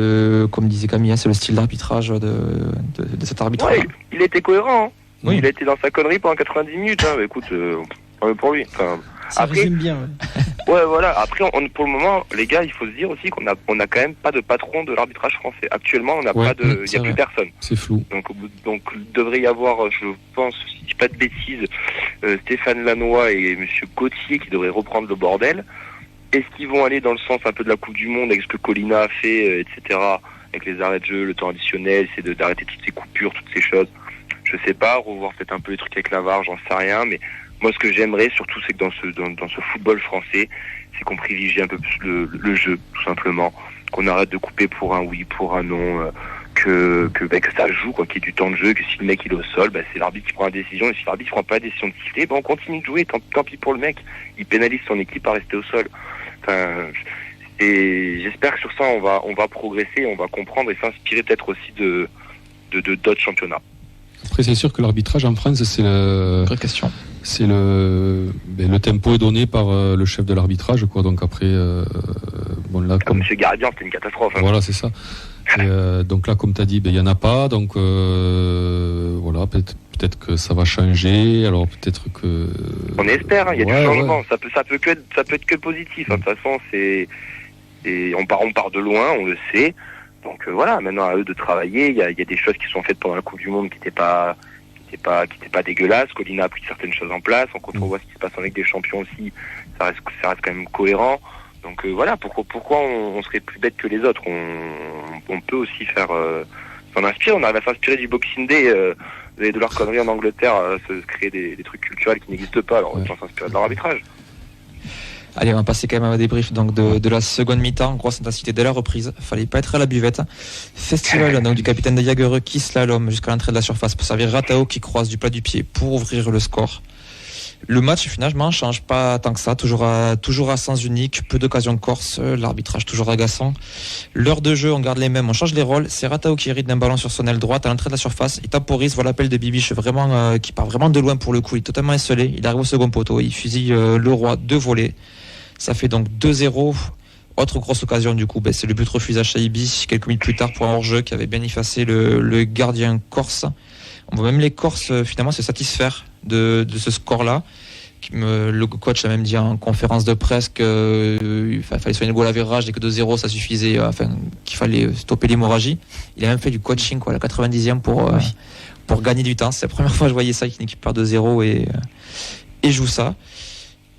comme disait Camille, c'est le style d'arbitrage de cet arbitre. Ouais, il était cohérent, hein. Oui. Il a été dans sa connerie pendant 90 minutes, hein. Écoute, pour lui. Enfin, ça après, résume bien. Ouais, voilà. Après, pour le moment, les gars, il faut se dire aussi qu'on a quand même pas de patron de l'arbitrage français. Actuellement, on n'a pas de, il y a plus personne. C'est flou. Donc, il devrait y avoir, je pense, si je dis pas de bêtises, Stéphane Lannoy et Monsieur Gauthier qui devraient reprendre le bordel. Est-ce qu'ils vont aller dans le sens un peu de la Coupe du Monde avec ce que Colina a fait, etc., avec les arrêts de jeu, le temps additionnel, c'est d'arrêter toutes ces coupures, toutes ces choses. Je sais pas, revoir peut-être un peu les trucs avec la VAR, j'en sais rien, mais moi, ce que j'aimerais surtout, c'est que dans ce football français, c'est qu'on privilégie un peu plus le jeu, tout simplement. Qu'on arrête de couper pour un oui, pour un non, que ça joue, quoi, qu'il y ait du temps de jeu, que si le mec il est au sol, c'est l'arbitre qui prend la décision, et si l'arbitre prend pas la décision de siffler, on continue de jouer, tant pis pour le mec. Il pénalise son équipe à rester au sol. Enfin, et j'espère que sur ça, on va progresser, on va comprendre et s'inspirer peut-être aussi de d'autres championnats. Après, c'est sûr que l'arbitrage en France, c'est Vraie question. C'est le tempo est donné par le chef de l'arbitrage, quoi. Donc après, comme Monsieur Gardien, c'était une catastrophe. Hein. Voilà, c'est ça. Et, donc là, comme tu as dit, il y en a pas. Donc voilà, peut-être que ça va changer. Alors peut-être que. On espère. Il y a du changement. Ça peut être que positif. Hein. De toute façon, on part de loin, on le sait. Donc voilà, maintenant à eux de travailler. Il y a des choses qui sont faites pendant la Coupe du Monde qui n'étaient pas dégueulasses. Colina a pris certaines choses en place. Quand on voit ce qui se passe en Ligue des Champions aussi, ça reste quand même cohérent. Donc voilà, pourquoi on serait plus bête que les autres. On peut aussi faire s'en inspirer. On arrive à s'inspirer du Boxing Day de leur connerie en Angleterre, se créer des trucs culturels qui n'existent pas. Alors on peut s'inspirer de leur arbitrage. Allez, on va passer quand même à un débrief donc de la seconde mi-temps, grosse intensité dès la reprise. Fallait pas être à la buvette. Festival donc du capitaine de Jagereux qui slalom jusqu'à l'entrée de la surface pour servir Ratao qui croise du plat du pied pour ouvrir le score. Le match finalement change pas tant que ça, toujours à sens unique, peu d'occasions corse, l'arbitrage toujours agaçant. L'heure de jeu, on garde les mêmes, on change les rôles. C'est Ratao qui hérite d'un ballon sur son aile droite à l'entrée de la surface. Il temporise, voilà l'appel de Bibiche vraiment qui part vraiment de loin pour le coup. Il est totalement esselé. Il arrive au second poteau, il fusille le roi de volée. Ça fait donc 2-0 Autre grosse occasion du coup, c'est le but refusé à Shaibi quelques minutes plus tard pour un hors-jeu qui avait bien effacé le gardien corse. On voit même les Corses finalement se satisfaire de ce score-là. Le coach a même dit en conférence de presse qu'il fallait soigner le goal average et que 2-0 ça suffisait, qu'il fallait stopper l'hémorragie. Il a même fait du coaching à la 90e pour gagner du temps. C'est la première fois que je voyais ça, qu'une équipe perd 2-0 et joue ça.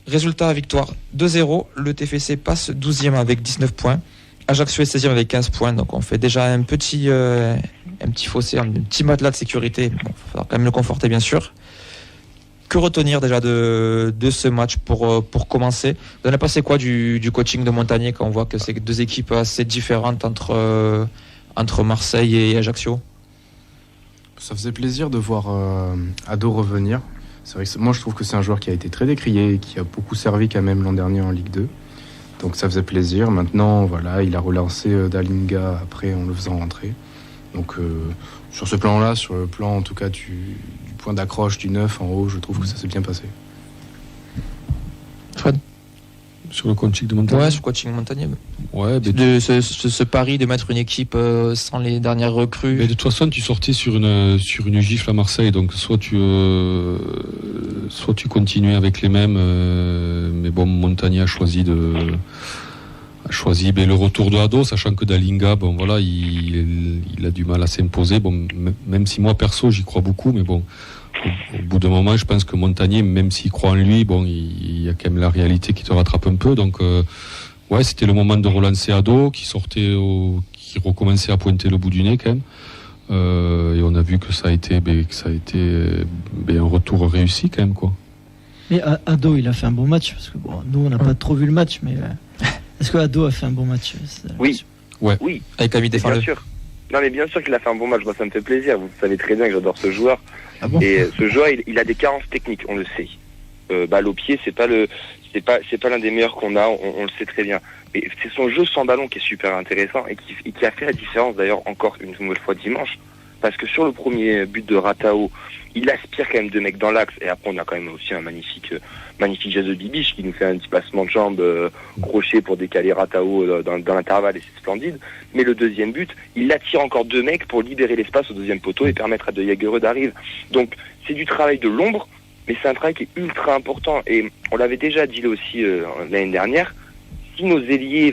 Résultat, victoire 2-0. Le TFC passe 12e avec 19 points. Ajaccio est 16e avec 15 points. Donc on fait déjà un petit fossé, un petit matelas de sécurité. Bon, il faudra quand même le conforter bien sûr. Que retenir déjà de ce match pour commencer? Vous en avez passé quoi du coaching de Montagnier quand on voit que c'est deux équipes assez différentes entre Marseille et Ajaccio? Ça faisait plaisir de voir Ado revenir. C'est vrai que moi je trouve que c'est un joueur qui a été très décrié et qui a beaucoup servi quand même l'an dernier en Ligue 2. Donc ça faisait plaisir. Maintenant, voilà, il a relancé Dalinga après en le faisant rentrer. Donc sur ce plan-là, sur le plan en tout cas du point d'accroche du 9 en haut, je trouve que ça s'est bien passé. Fred? Sur le coaching de Montagnier. Ouais, sur le coaching Montagnier. Ouais, ce pari de mettre une équipe sans les dernières recrues. Mais de toute façon, tu sortais sur une gifle à Marseille, donc soit tu continuais avec les mêmes, mais bon, Montagnier a choisi le retour de Ado, sachant que Dalinga, bon voilà, il a du mal à s'imposer. Bon, même si moi perso j'y crois beaucoup, mais bon, au bout d'un moment, je pense que Montagnier, même s'il croit en lui, bon, il y a quand même la réalité qui te rattrape un peu. Donc, ouais, c'était le moment de relancer Ado, qui recommençait à pointer le bout du nez quand même. Et on a vu que ça a été un retour réussi quand même, quoi. Mais Ado, il a fait un bon match parce que bon, nous on n'a pas trop vu le match, mais est-ce que Ado a fait un bon match? Oui. Ouais. Oui. Avec Camille Bien Desfarleux. sûr. Non mais bien sûr qu'il a fait un bon match. Moi ça me fait plaisir. Vous savez très bien que j'adore ce joueur. Ah bon? Et ce joueur, il a des carences techniques, on le sait. Balle au pied, c'est pas l'un des meilleurs qu'on a, on le sait très bien. Mais c'est son jeu sans ballon qui est super intéressant et qui a fait la différence d'ailleurs encore une nouvelle fois dimanche. Parce que sur le premier but de Ratao, il aspire quand même deux mecs dans l'axe. Et après, on a quand même aussi un magnifique geste de Bibiche qui nous fait un petit placement de jambe crochet pour décaler Ratao dans l'intervalle et c'est splendide. Mais le deuxième but, il attire encore deux mecs pour libérer l'espace au deuxième poteau et permettre à De Jagereux d'arriver. Donc, c'est du travail de l'ombre, mais c'est un travail qui est ultra important. Et on l'avait déjà dit là aussi l'année dernière, si nos ailiers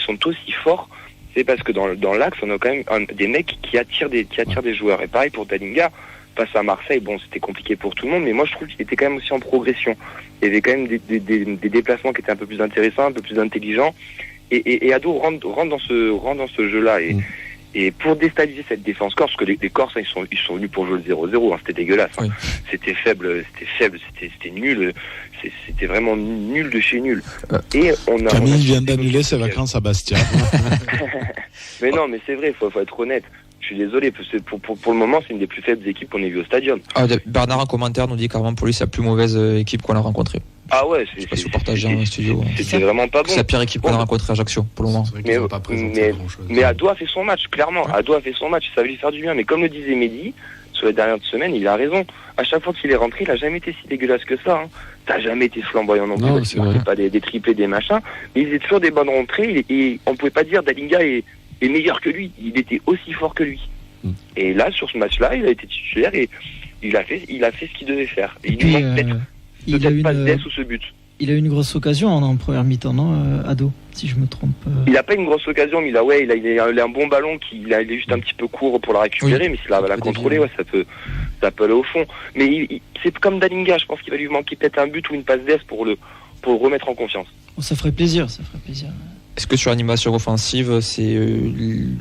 sont aussi forts, c'est parce que dans l'axe, on a quand même des mecs qui attirent des joueurs. Et pareil pour Dalinga, face à Marseille, bon, c'était compliqué pour tout le monde, mais moi je trouve qu'il était quand même aussi en progression. Il y avait quand même des déplacements qui étaient un peu plus intéressants, un peu plus intelligents. Et Ado rentre dans ce jeu-là. Et pour déstabiliser cette défense corse, parce que les Corses, ils sont venus pour jouer le 0-0, c'était dégueulasse. Oui. C'était faible, c'était nul. C'était vraiment nul de chez nul. Et Camille vient d'annuler ses vacances à Bastia. Mais non, mais c'est vrai, faut être honnête. Je suis désolé, parce que pour le moment, c'est une des plus faibles équipes qu'on ait vues au stadium. Bernard en commentaire nous dit carrément pour lui c'est la plus mauvaise équipe qu'on a rencontrée. Ah ouais, je sais pas si vous partagez dans le studio. C'était vraiment pas bon. C'est la pire équipe qu'on a rencontrée à Ajaccio pour le moment. Mais Ado a fait son match, clairement. Ouais. Ado a fait son match, ça va lui faire du bien. Mais comme le disait Mehdi, sur les dernières semaines, il a raison. À chaque fois qu'il est rentré, il a jamais été si dégueulasse que ça. Hein. T'as jamais été flamboyant non plus. Il marquait pas des triplés, des machins. Mais il faisait toujours des bonnes rentrées et on pouvait pas dire Dalinga est meilleur que lui. Il était aussi fort que lui. Et là, sur ce match-là, il a été titulaire et il a fait ce qu'il devait faire. Et il lui manque peut-être pas de sous ce but. Il a eu une grosse occasion en première mi-temps, non, Ado, si je me trompe. Il n'a pas une grosse occasion, mais il a un bon ballon il est juste un petit peu court pour la récupérer, mais s'il arrive à la contrôler, ça peut aller au fond. Mais c'est comme Dalinga, je pense qu'il va lui manquer peut-être un but ou une passe d'ess pour le remettre en confiance. Bon, ça ferait plaisir. Est-ce que sur l'animation offensive, c'est,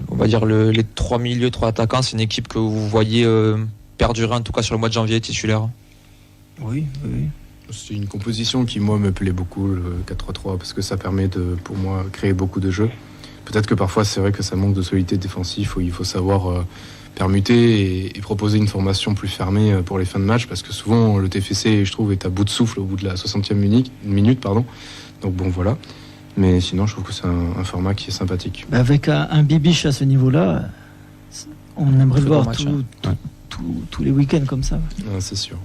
on va dire, les trois milieux, trois attaquants, c'est une équipe que vous voyez perdurer, en tout cas sur le mois de janvier, titulaire? Oui. C'est une composition qui, moi, me plaît beaucoup, le 4-3-3, parce que ça permet de, pour moi, créer beaucoup de jeux. Peut-être que parfois, c'est vrai que ça manque de solidité défensive, où il faut savoir permuter et proposer une formation plus fermée pour les fins de match, parce que souvent, le TFC, je trouve, est à bout de souffle au bout de la 60e minute. Donc bon, voilà. Mais sinon, je trouve que c'est un format qui est sympathique. Avec un Bibiche à ce niveau-là, on aimerait le voir tous les week-ends comme ça. Ah, c'est sûr.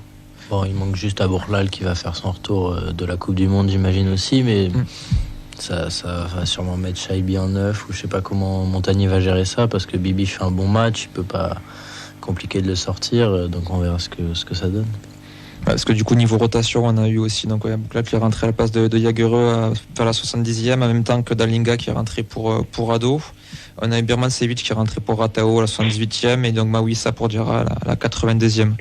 Bon, il manque juste à Bourlal qui va faire son retour de la Coupe du Monde, j'imagine aussi, mais Ça va sûrement mettre Shaibi en 9 ou je sais pas comment Montagnier va gérer ça parce que Bibi fait un bon match, il peut pas compliquer de le sortir, donc on verra ce que ça donne. Parce que du coup, niveau rotation, on a eu aussi donc, Boukla qui est rentré à la place de Jagereux vers la 70e, en même temps que Dalinga qui est rentré pour Ado. On a eu Birmancevic qui est rentré pour Ratao à la 78e et donc Mawissa pour Diarra à la 82e.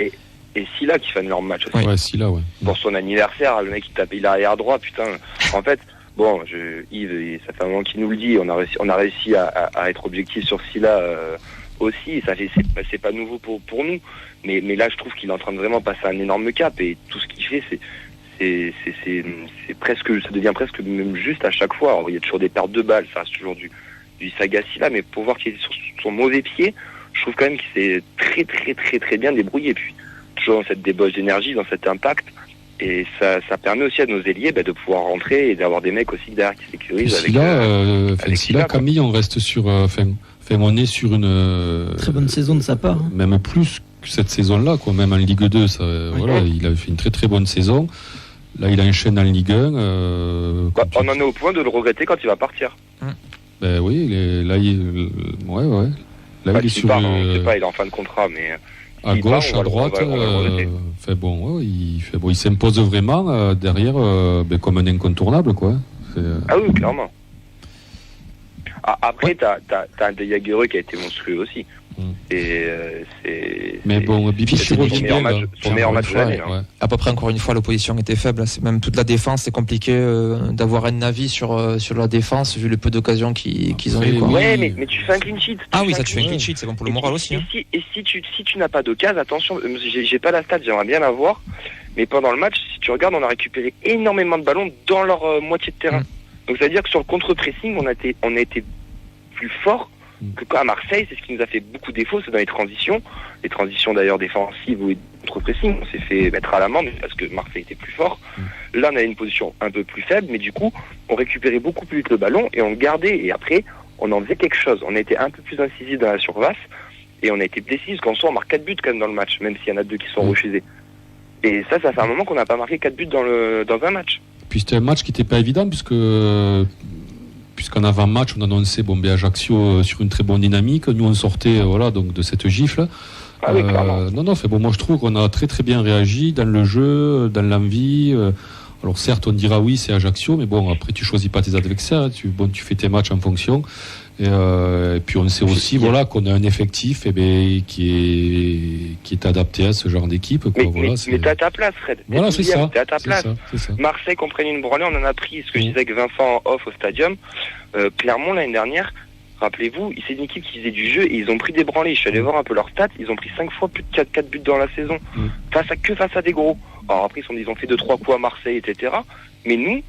Et Silla qui fait un énorme match aussi. Ouais, Silla, ouais. Pour son anniversaire, le mec il a arrière droit, putain. En fait, bon, Yves, ça fait un moment qu'il nous le dit, on a réussi à être objectif sur Silla aussi. C'est pas nouveau pour nous. Mais là, je trouve qu'il est en train de vraiment passer un énorme cap et tout ce qu'il fait, c'est presque, ça devient presque même juste à chaque fois. Alors, il y a toujours des pertes de balles, ça reste toujours du Sagassi là, mais pour voir qu'il est sur son mauvais pied, je trouve quand même qu'il s'est très très très très bien débrouillé. Et puis toujours dans cette débauche d'énergie, dans cet impact, et ça permet aussi à nos ailiers de pouvoir rentrer et d'avoir des mecs aussi derrière qui sécurisent. Si là, Camille, on reste sur, on est sur une très bonne saison de sa part. Même plus que cette saison-là, quoi. Même en Ligue 2, voilà, il a fait une très très bonne saison. Là, il enchaîne en Ligue 1. On en est au point de le regretter quand il va partir. Ben oui, là, il est sur. Je sais pas, il est en fin de contrat, mais. À gauche, à droite, il s'impose vraiment derrière, comme un incontournable, quoi. Ah oui, clairement. Après, t'as un De Jagereux qui a été monstrueux aussi. Mais bon, Bibi c'est son meilleur match de l'année. À peu près, encore une fois, l'opposition était faible. C'est même toute la défense, c'est compliqué d'avoir un avis sur la défense vu le peu d'occasions qu'ils ont eu. Quoi. Ouais, mais tu fais un clean sheet. Tu fais un clean sheet, c'est bon pour le moral aussi. Et si tu n'as pas d'occasion, attention, j'ai pas la stat, j'aimerais bien la voir. Mais pendant le match, si tu regardes, on a récupéré énormément de ballons dans leur moitié de terrain. Donc ça veut dire que sur le contre-pressing, on a été plus fort que à Marseille. C'est ce qui nous a fait beaucoup défaut, c'est dans les transitions d'ailleurs défensives ou contre-pressing. On s'est fait mettre à l'amende parce que Marseille était plus fort. Là, on avait une position un peu plus faible, mais du coup, on récupérait beaucoup plus vite le ballon et on le gardait. Et après, on en faisait quelque chose. On a été un peu plus incisif dans la surface et on a été décisif. Qu'en soit, on marque 4 buts quand même dans le match, même s'il y en a 2 qui sont refusés. Et ça fait un moment qu'on n'a pas marqué 4 buts dans un match. Puis c'était un match qui n'était pas évident puisqu'en avant-match, on annonçait Ajaccio sur une très bonne dynamique. Nous, on sortait donc de cette gifle. Ah oui, clairement. Moi je trouve qu'on a très très bien réagi dans le jeu, dans l'envie. Alors certes, on dira oui, c'est Ajaccio, mais bon, après tu choisis pas tes adversaires, tu fais tes matchs en fonction. Et puis on sait aussi qu'on a un effectif qui est adapté à ce genre d'équipe. Mais t'es à ta place, Fred. Voilà, c'est ça. T'es à ta place. C'est ça. Marseille qu'on prenne une branlée, on en a pris. Ce que je disais avec Vincent off au stadium. Clermont l'année dernière, rappelez-vous, c'est une équipe qui faisait du jeu et ils ont pris des branlées. Je suis allé voir un peu leurs stats. Ils ont pris 5 fois plus de 4 buts dans la saison. Face à des gros. Alors après, ils ont fait 2-3 coups à Marseille, etc. Mais nous,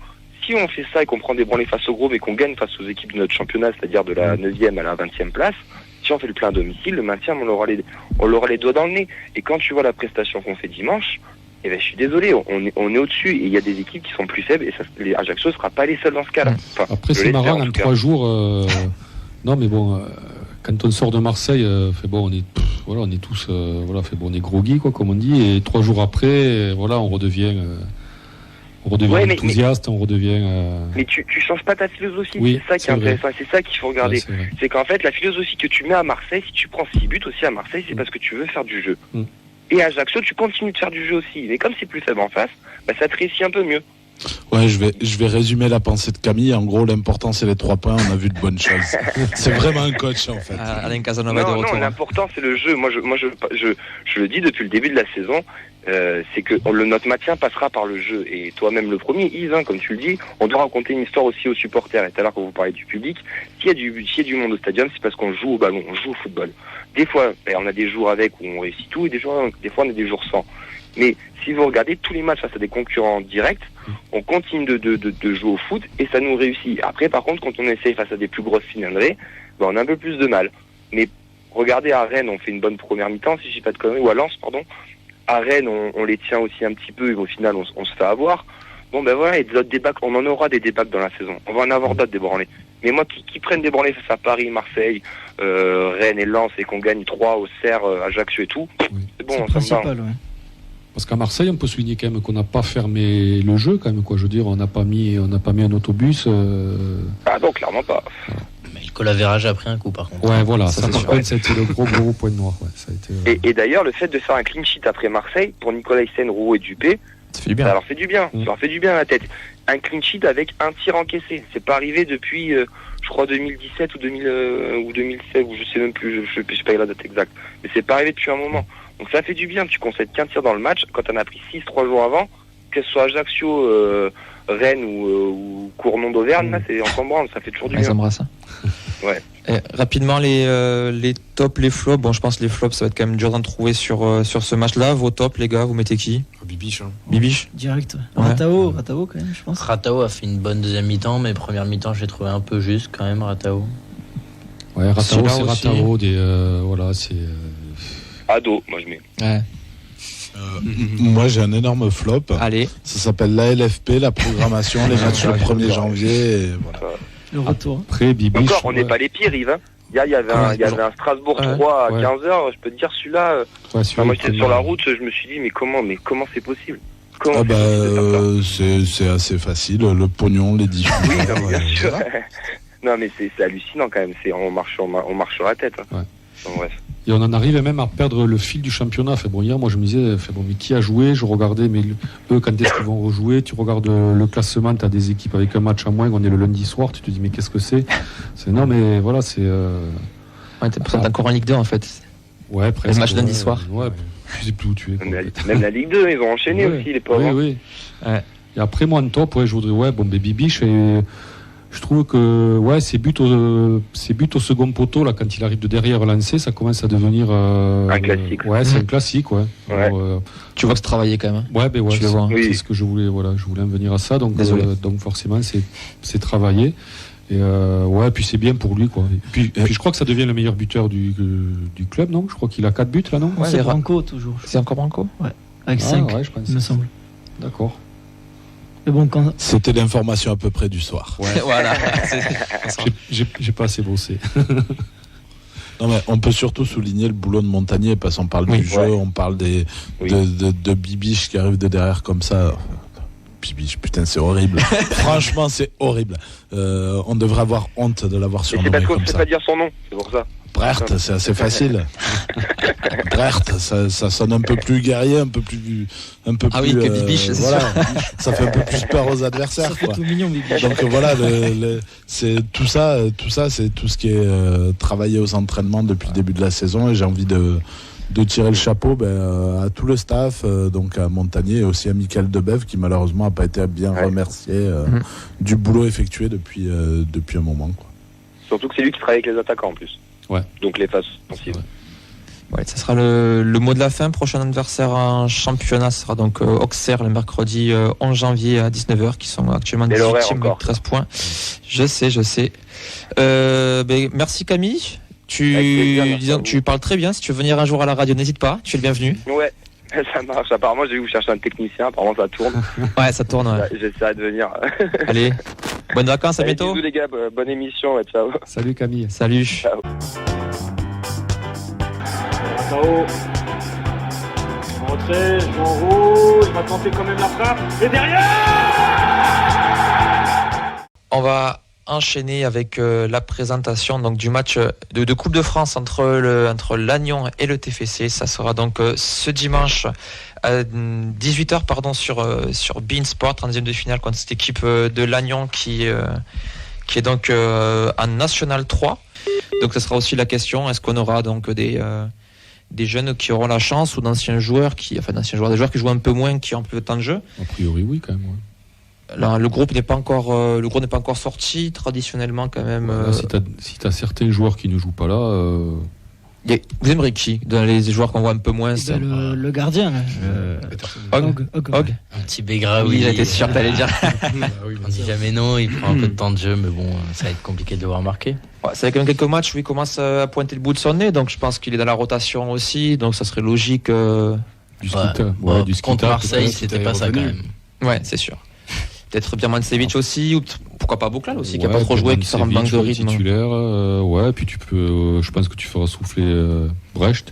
si on fait ça et qu'on prend des branlées face aux gros mais qu'on gagne face aux équipes de notre championnat, c'est-à-dire de la 9e à la 20e place, si on fait le plein domicile, le maintien, on aura les doigts dans le nez. Et quand tu vois la prestation qu'on fait dimanche, je suis désolé, on est au-dessus et il y a des équipes qui sont plus faibles et les Ajaccio ne sera pas les seuls dans ce cas-là. Après, c'est marrant, en 3 jours... Non, mais bon, quand on sort de Marseille, on est tous... on est groggy, quoi, comme on dit, et 3 jours après, on redevient... enthousiaste, on redevient... Mais tu changes pas ta philosophie, oui, c'est ça qui est intéressant, c'est ça qu'il faut regarder. Ouais, c'est qu'en fait, la philosophie que tu mets à Marseille, si tu prends 6 buts aussi à Marseille, c'est parce que tu veux faire du jeu. Et à Ajaccio, tu continues de faire du jeu aussi. Mais comme c'est plus faible en face, ça te réussit un peu mieux. Ouais, je vais résumer la pensée de Camille. En gros, l'important, c'est les 3 points. On a vu de bonnes choses. C'est vraiment un coach, en fait. Alain Casanova de retour. Non, l'important, c'est le jeu. Moi, je le dis depuis le début de la saison. C'est que notre maintien passera par le jeu. Et toi-même, le premier, Yves, comme tu le dis, on doit raconter une histoire aussi aux supporters. Et tout à l'heure, quand vous parlez du public, s'il y a du monde au stadium, c'est parce qu'on joue au ballon, on joue au football. Des fois, on a des jours avec où on réussit tout, et des fois, on a des jours sans. Mais si vous regardez tous les matchs face à des concurrents directs, on continue de jouer au foot et ça nous réussit. Après, par contre, quand on essaye face à des plus grosses cylindrées, on a un peu plus de mal. Mais regardez à Rennes, on fait une bonne première mi-temps, si je dis pas de conneries, ou à Lens, pardon. À Rennes, on les tient aussi un petit peu et au final, on se fait avoir. Et d'autres débats, on en aura des débats dans la saison. On va en avoir d'autres des branlées. Mais moi, qui prennent des branlées face à Paris, Marseille, Rennes et Lens et qu'on gagne 3 au Cerf, Ajaccio et tout, c'est bon, ça me va. Parce qu'à Marseille, on peut souligner quand même qu'on n'a pas fermé le jeu, quand même, quoi. Je veux dire, on n'a pas mis un autobus. Ah non, clairement pas. Mais le colavérage a pris un coup, par contre. Ouais, voilà, ça par sûr. contre, ça a été le gros point noir. Ouais. Ça a été, Et d'ailleurs, le fait de faire un clean sheet après Marseille, pour Nicolas Hyssen, Roux et Dupé, Ça fait du bien. ça leur fait du bien. Ça leur fait du bien à la tête. Un clean sheet avec un tir encaissé. C'est pas arrivé depuis, je crois, 2017 ou 2016, ou je sais même plus, je sais pas la date exacte. Mais c'est pas arrivé depuis un moment. Donc ça fait du bien. Tu concèdes qu'un tir dans le match. Quand on a pris 6 3 jours avant, que ce soit Ajaccio, Rennes ou Cournon d'Auvergne, là, c'est encombrant. Ça fait toujours du Ouais, bien. ça embrasse. Ouais. Et rapidement, les tops, les flops. Bon, je pense que les flops, ça va être quand même dur d'en trouver sur ce match-là. Vos tops, les gars, vous mettez qui? Bibiche. Hein. Bibiche? Direct. Ouais. Ratao quand même, je pense. Ratao a fait une bonne deuxième mi-temps, mais première mi-temps, j'ai trouvé un peu juste quand même, Ratao. Ouais, Ratao, Celui-là c'est aussi. Ratao. Voilà, c'est. Ado, moi je mets. Ouais. Moi, j'ai un énorme flop. Allez. Ça s'appelle l'ALFP, la programmation, les matchs le 1er janvier. Et voilà. Le retour. Après, Bibiche. Encore, on n'est pas les pires, Yves. Hein. Il y avait un Strasbourg 3 à 15h, je peux te dire, celui-là. Moi j'étais sur la route, je me suis dit, mais comment c'est possible? Comment Ah c'est possible de faire ça c'est assez facile. Le pognon, les diffuseurs. Oui, non, mais bien sûr. voilà. Non, mais c'est hallucinant quand même. On marche sur la tête. Hein. Ouais. Donc, bref. Et on en arrive même à perdre le fil du championnat. Fait bon, hier, moi, je me disais, mais qui a joué? Je regardais, mais eux, quand est-ce qu'ils vont rejouer? Tu regardes le classement, tu as des équipes avec un match à moins, on est le lundi soir, tu te dis, mais qu'est-ce que c'est? Non, mais voilà, c'est. Ouais, t'es encore en Ligue 2 en fait. Ouais, presque. Le match lundi soir. Ouais, je sais plus où tu es. Quoi, Même la Ligue 2, ils ont enchaîné Ouais. aussi, les pauvres. Oui, oui. Ouais. Et après, moi, en top, je voudrais, Bibiche, et je trouve que, ses buts au second poteau, là, quand il arrive de derrière lancé, ça commence à devenir. Un classique. Ouais, c'est un classique, ouais. Ouais. Alors, Tu vois que c'est travaillé quand même. Hein. ouais, Tu le vois. c'est Oui. ce que je voulais, je voulais en venir à ça, donc forcément, c'est travaillé. Et puis c'est bien pour lui, quoi. Et puis je crois que ça devient le meilleur buteur du club, non? Je crois qu'il a 4 buts, là, non? Ouais, C'est les Branco toujours, C'est encore Branco? avec 5, ouais, je pense. il me semble. D'accord. Mais bon, quand C'était l'information à peu près du soir. Ouais. Voilà. J'ai pas assez bossé. Non, mais on peut surtout souligner le boulot de Montagnier, parce qu'on parle Oui. du jeu, Ouais. on parle Oui. de Bibiche qui arrive de derrière comme ça. Bibiche, putain, c'est horrible. Franchement, c'est horrible. On devrait avoir honte de l'avoir Mais c'est surnommé parce qu'on comme ne sait ça. pas dire son nom, c'est pour ça. Brecht, c'est assez facile. Brecht, ça sonne un peu plus guerrier, un peu plus. Ah oui, que Bibiche, c'est voilà. Ça fait un peu plus peur aux adversaires. ça fait Quoi. tout mignon, Bibi. Donc voilà, c'est tout ça, c'est tout ce qui est travaillé aux entraînements depuis le début de la saison, et j'ai envie de tirer le chapeau à tout le staff, donc à Montagnier et aussi à Michael Debève, qui malheureusement n'a pas été bien remercié du boulot effectué depuis un moment. Quoi. Surtout que c'est lui qui travaille avec les attaquants en plus. Ouais. Donc les phases offensives. Ouais, ça sera le mot de la fin. Prochain adversaire en championnat sera donc Auxerre le mercredi 11 janvier à 19h, qui sont actuellement Et l'horaire 18e avec encore. 13 points. Je sais. Merci Camille. Avec plaisir, merci Disons à que vous. tu parles très bien. Si tu veux venir un jour à la radio, n'hésite pas. Tu es le bienvenu. Ouais, ça marche. Apparemment, j'ai vu que vous cherchez un technicien. Apparemment, ça tourne. Ouais, ça tourne. Ouais. J'essaierai de venir. Allez, bonnes vacances, à Allez, bientôt. Bisous les gars, bonne émission. Ouais, ciao. Salut Camille. Salut. Ciao. Ratao. Rentré, je m'en rouge, il va tenter quand même la frappe. Et derrière! On va enchaîner avec la présentation donc du match de Coupe de France entre Lannion et le TFC. Ça sera donc ce dimanche à 18h sur beIN Sport, 32e de finale contre cette équipe de Lannion qui est donc en National 3. Donc ce sera aussi la question, est-ce qu'on aura donc des jeunes qui auront la chance, ou des joueurs qui jouent un peu moins, qui ont plus de temps de jeu? A priori, oui, quand même. Ouais. Là, le groupe n'est pas encore sorti. Traditionnellement, quand même. Si t'as certains joueurs qui ne jouent pas là. Vous aimeriez qui dans les joueurs qu'on voit un peu moins? Le gardien, là. Og. Un petit Begra, Oui, j'étais sûr que t'allais dire. On dit jamais non, il prend un peu de temps de jeu, mais bon, ça va être compliqué de le voir marquer. Ouais, c'est quand même quelques matchs où il commence à pointer le bout de son nez, donc je pense qu'il est dans la rotation aussi, donc ça serait logique. Du Skita. Bon, du contre Skita, Marseille, peut-être. c'était pas ça quand même. Ouais, c'est sûr. Peut-être Birmancevic aussi, ou pourquoi pas Bouklal aussi, qui n'a pas trop joué, qui sort en banque de rythme. Titulaire, puis tu peux, je pense que tu feras souffler Brecht.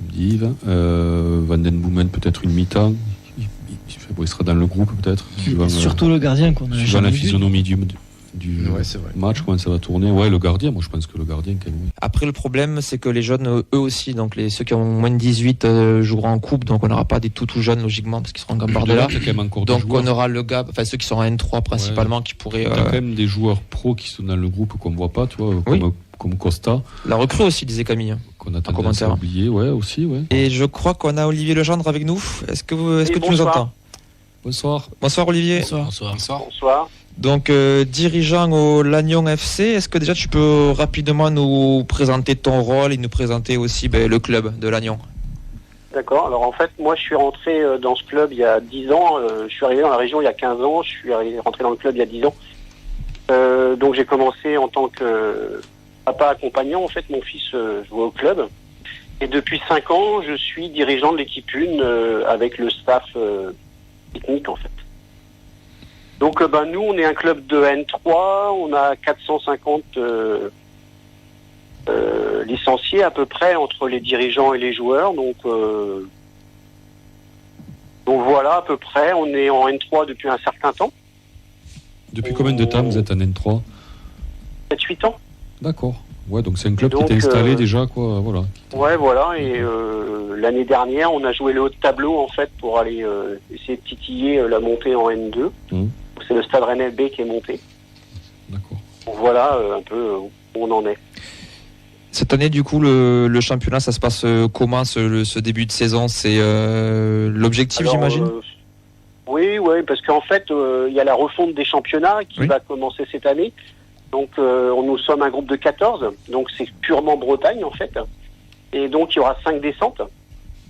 comme dit Yves. Van den Boomen, peut-être une mi-temps. Il sera dans le groupe, peut-être. Surtout le gardien qu'on a suivant jamais la vu. physionomie du c'est vrai. match, comment ça va tourner. Ouais, le gardien, moi je pense que le gardien, quand même. Après, le problème, c'est que les jeunes, eux aussi, donc ceux qui ont moins de 18 joueront en coupe, donc on n'aura pas des tout jeunes, logiquement, parce qu'ils seront en Gambardella. Donc on aura le gars, enfin ceux qui sont en N3 principalement, qui pourraient. T'as quand même des joueurs pros qui sont dans le groupe qu'on voit pas, tu vois, comme Costa. La recrue aussi, disait Camille. Qu'on a tendance à oublier, aussi. Et je crois qu'on a Olivier Legendre avec nous. Est-ce que tu nous entends? Bonsoir. Bonsoir Olivier. Bonsoir. Donc dirigeant au Lannion FC, est-ce que déjà tu peux rapidement nous présenter ton rôle et nous présenter aussi le club de Lannion? D'accord, alors en fait moi je suis rentré dans ce club il y a 10 ans, je suis arrivé dans la région il y a 15 ans, je suis rentré dans le club il y a 10 ans. Donc j'ai commencé en tant que papa accompagnant, en fait mon fils jouait au club. Et depuis 5 ans je suis dirigeant de l'équipe 1 avec le staff technique en fait. Donc nous on est un club de N3, on a 450 licenciés à peu près entre les dirigeants et les joueurs, donc voilà à peu près, on est en N3 depuis un certain temps. Depuis combien de temps vous êtes en N3? 7-8 ans. D'accord. Ouais, donc c'est un club qui était installé déjà, quoi, voilà. Ouais, voilà, et l'année dernière, on a joué le haut de tableau, en fait, pour aller essayer de titiller la montée en N2. C'est le Stade Rennais B qui est monté. D'accord. Donc voilà un peu où on en est. Cette année, du coup, le championnat, ça se passe comment, ce début de saison? C'est l'objectif, j'imagine? Oui, parce qu'en fait, il y a la refonte des championnats qui va commencer cette année. Donc, nous sommes un groupe de 14, donc c'est purement Bretagne, en fait. Et donc, il y aura 5 descentes.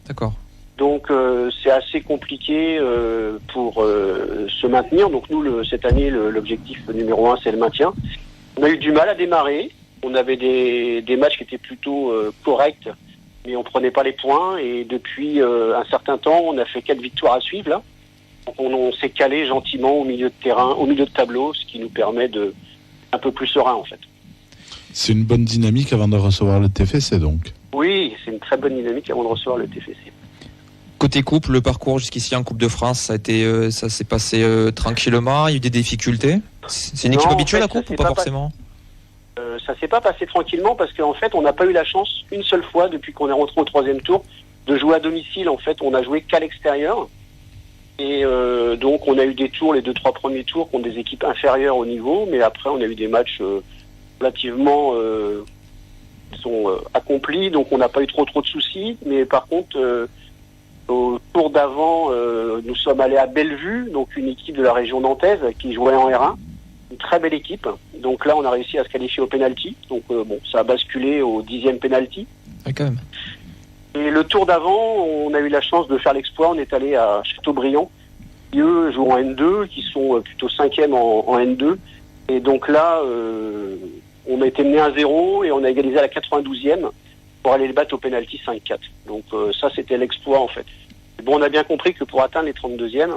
D'accord. Donc, c'est assez compliqué pour se maintenir. Donc, nous, cette année, l'objectif numéro 1, c'est le maintien. On a eu du mal à démarrer. On avait des matchs qui étaient plutôt corrects, mais on prenait pas les points. Et depuis un certain temps, on a fait 4 victoires à suivre, là. Donc, on s'est calé gentiment au milieu de terrain, au milieu de tableau, ce qui nous permet de un peu plus serein en fait. C'est une bonne dynamique avant de recevoir le TFC donc. Oui, c'est une très bonne dynamique avant de recevoir le TFC. Côté coupe, le parcours jusqu'ici en Coupe de France, ça s'est passé tranquillement, il y a eu des difficultés. C'est une équipe habituelle à coupe ou pas forcément? Ça s'est pas passé tranquillement parce qu'en fait on n'a pas eu la chance une seule fois depuis qu'on est rentré au 3e tour de jouer à domicile. En fait on a joué qu'à l'extérieur. Et donc on a eu des tours, les 2-3 premiers tours contre des équipes inférieures au niveau, mais après on a eu des matchs relativement accomplis, donc on n'a pas eu trop de soucis. Mais par contre, au tour d'avant, nous sommes allés à Bellevue, donc une équipe de la région nantaise qui jouait en R1, une très belle équipe. Donc là on a réussi à se qualifier au penalty, donc ça a basculé au 10e penalty. Ouais, quand même. Et le tour d'avant, on a eu la chance de faire l'exploit. On est allé à Châteaubriand, qui eux jouent en N2, qui sont plutôt 5e en N2. Et donc là, on a été mené 1-0 et on a égalisé à la 92e pour aller les battre au pénalty 5-4. Donc ça, c'était l'exploit en fait. Et bon, on a bien compris que pour atteindre les 32e,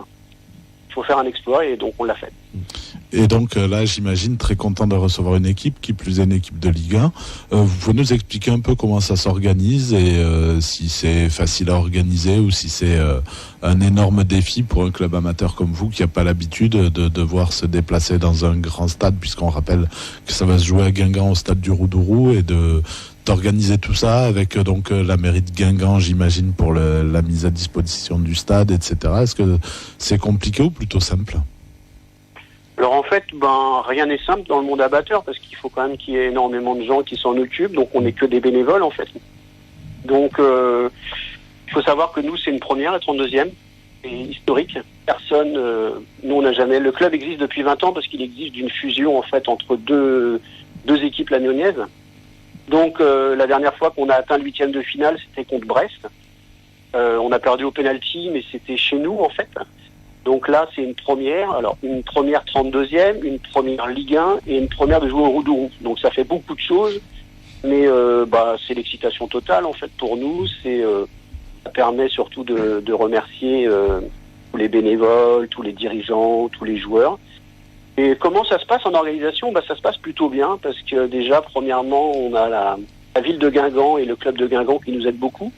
il faut faire un exploit et donc on l'a fait. Et donc là, j'imagine, très content de recevoir une équipe, qui plus est une équipe de Ligue 1. Vous pouvez nous expliquer un peu comment ça s'organise et si c'est facile à organiser ou si c'est un énorme défi pour un club amateur comme vous qui n'a pas l'habitude de devoir se déplacer dans un grand stade, puisqu'on rappelle que ça va se jouer à Guingamp au stade du Roudourou, et d'organiser tout ça avec donc la mairie de Guingamp, j'imagine, pour la mise à disposition du stade, etc. Est-ce que c'est compliqué ou plutôt simple? Alors en fait, rien n'est simple dans le monde amateur parce qu'il faut quand même qu'il y ait énormément de gens qui s'en occupent, donc on n'est que des bénévoles en fait. Donc il faut savoir que nous c'est une première, la 32e, c'est historique. Personne, nous on n'a jamais, le club existe depuis 20 ans parce qu'il existe d'une fusion en fait entre deux équipes lagnonnaises. Donc la dernière fois qu'on a atteint le 8e de finale, c'était contre Brest. On a perdu au penalty, mais c'était chez nous en fait. Donc là, c'est une première. Alors, une première 32e, une première Ligue 1 et une première de jouer au Roudourou. Donc ça fait beaucoup de choses, mais c'est l'excitation totale en fait pour nous. Ça permet surtout de remercier tous les bénévoles, tous les dirigeants, tous les joueurs. Et comment ça se passe en organisation? Ça se passe plutôt bien parce que déjà, premièrement, on a la ville de Guingamp et le club de Guingamp qui nous aident beaucoup.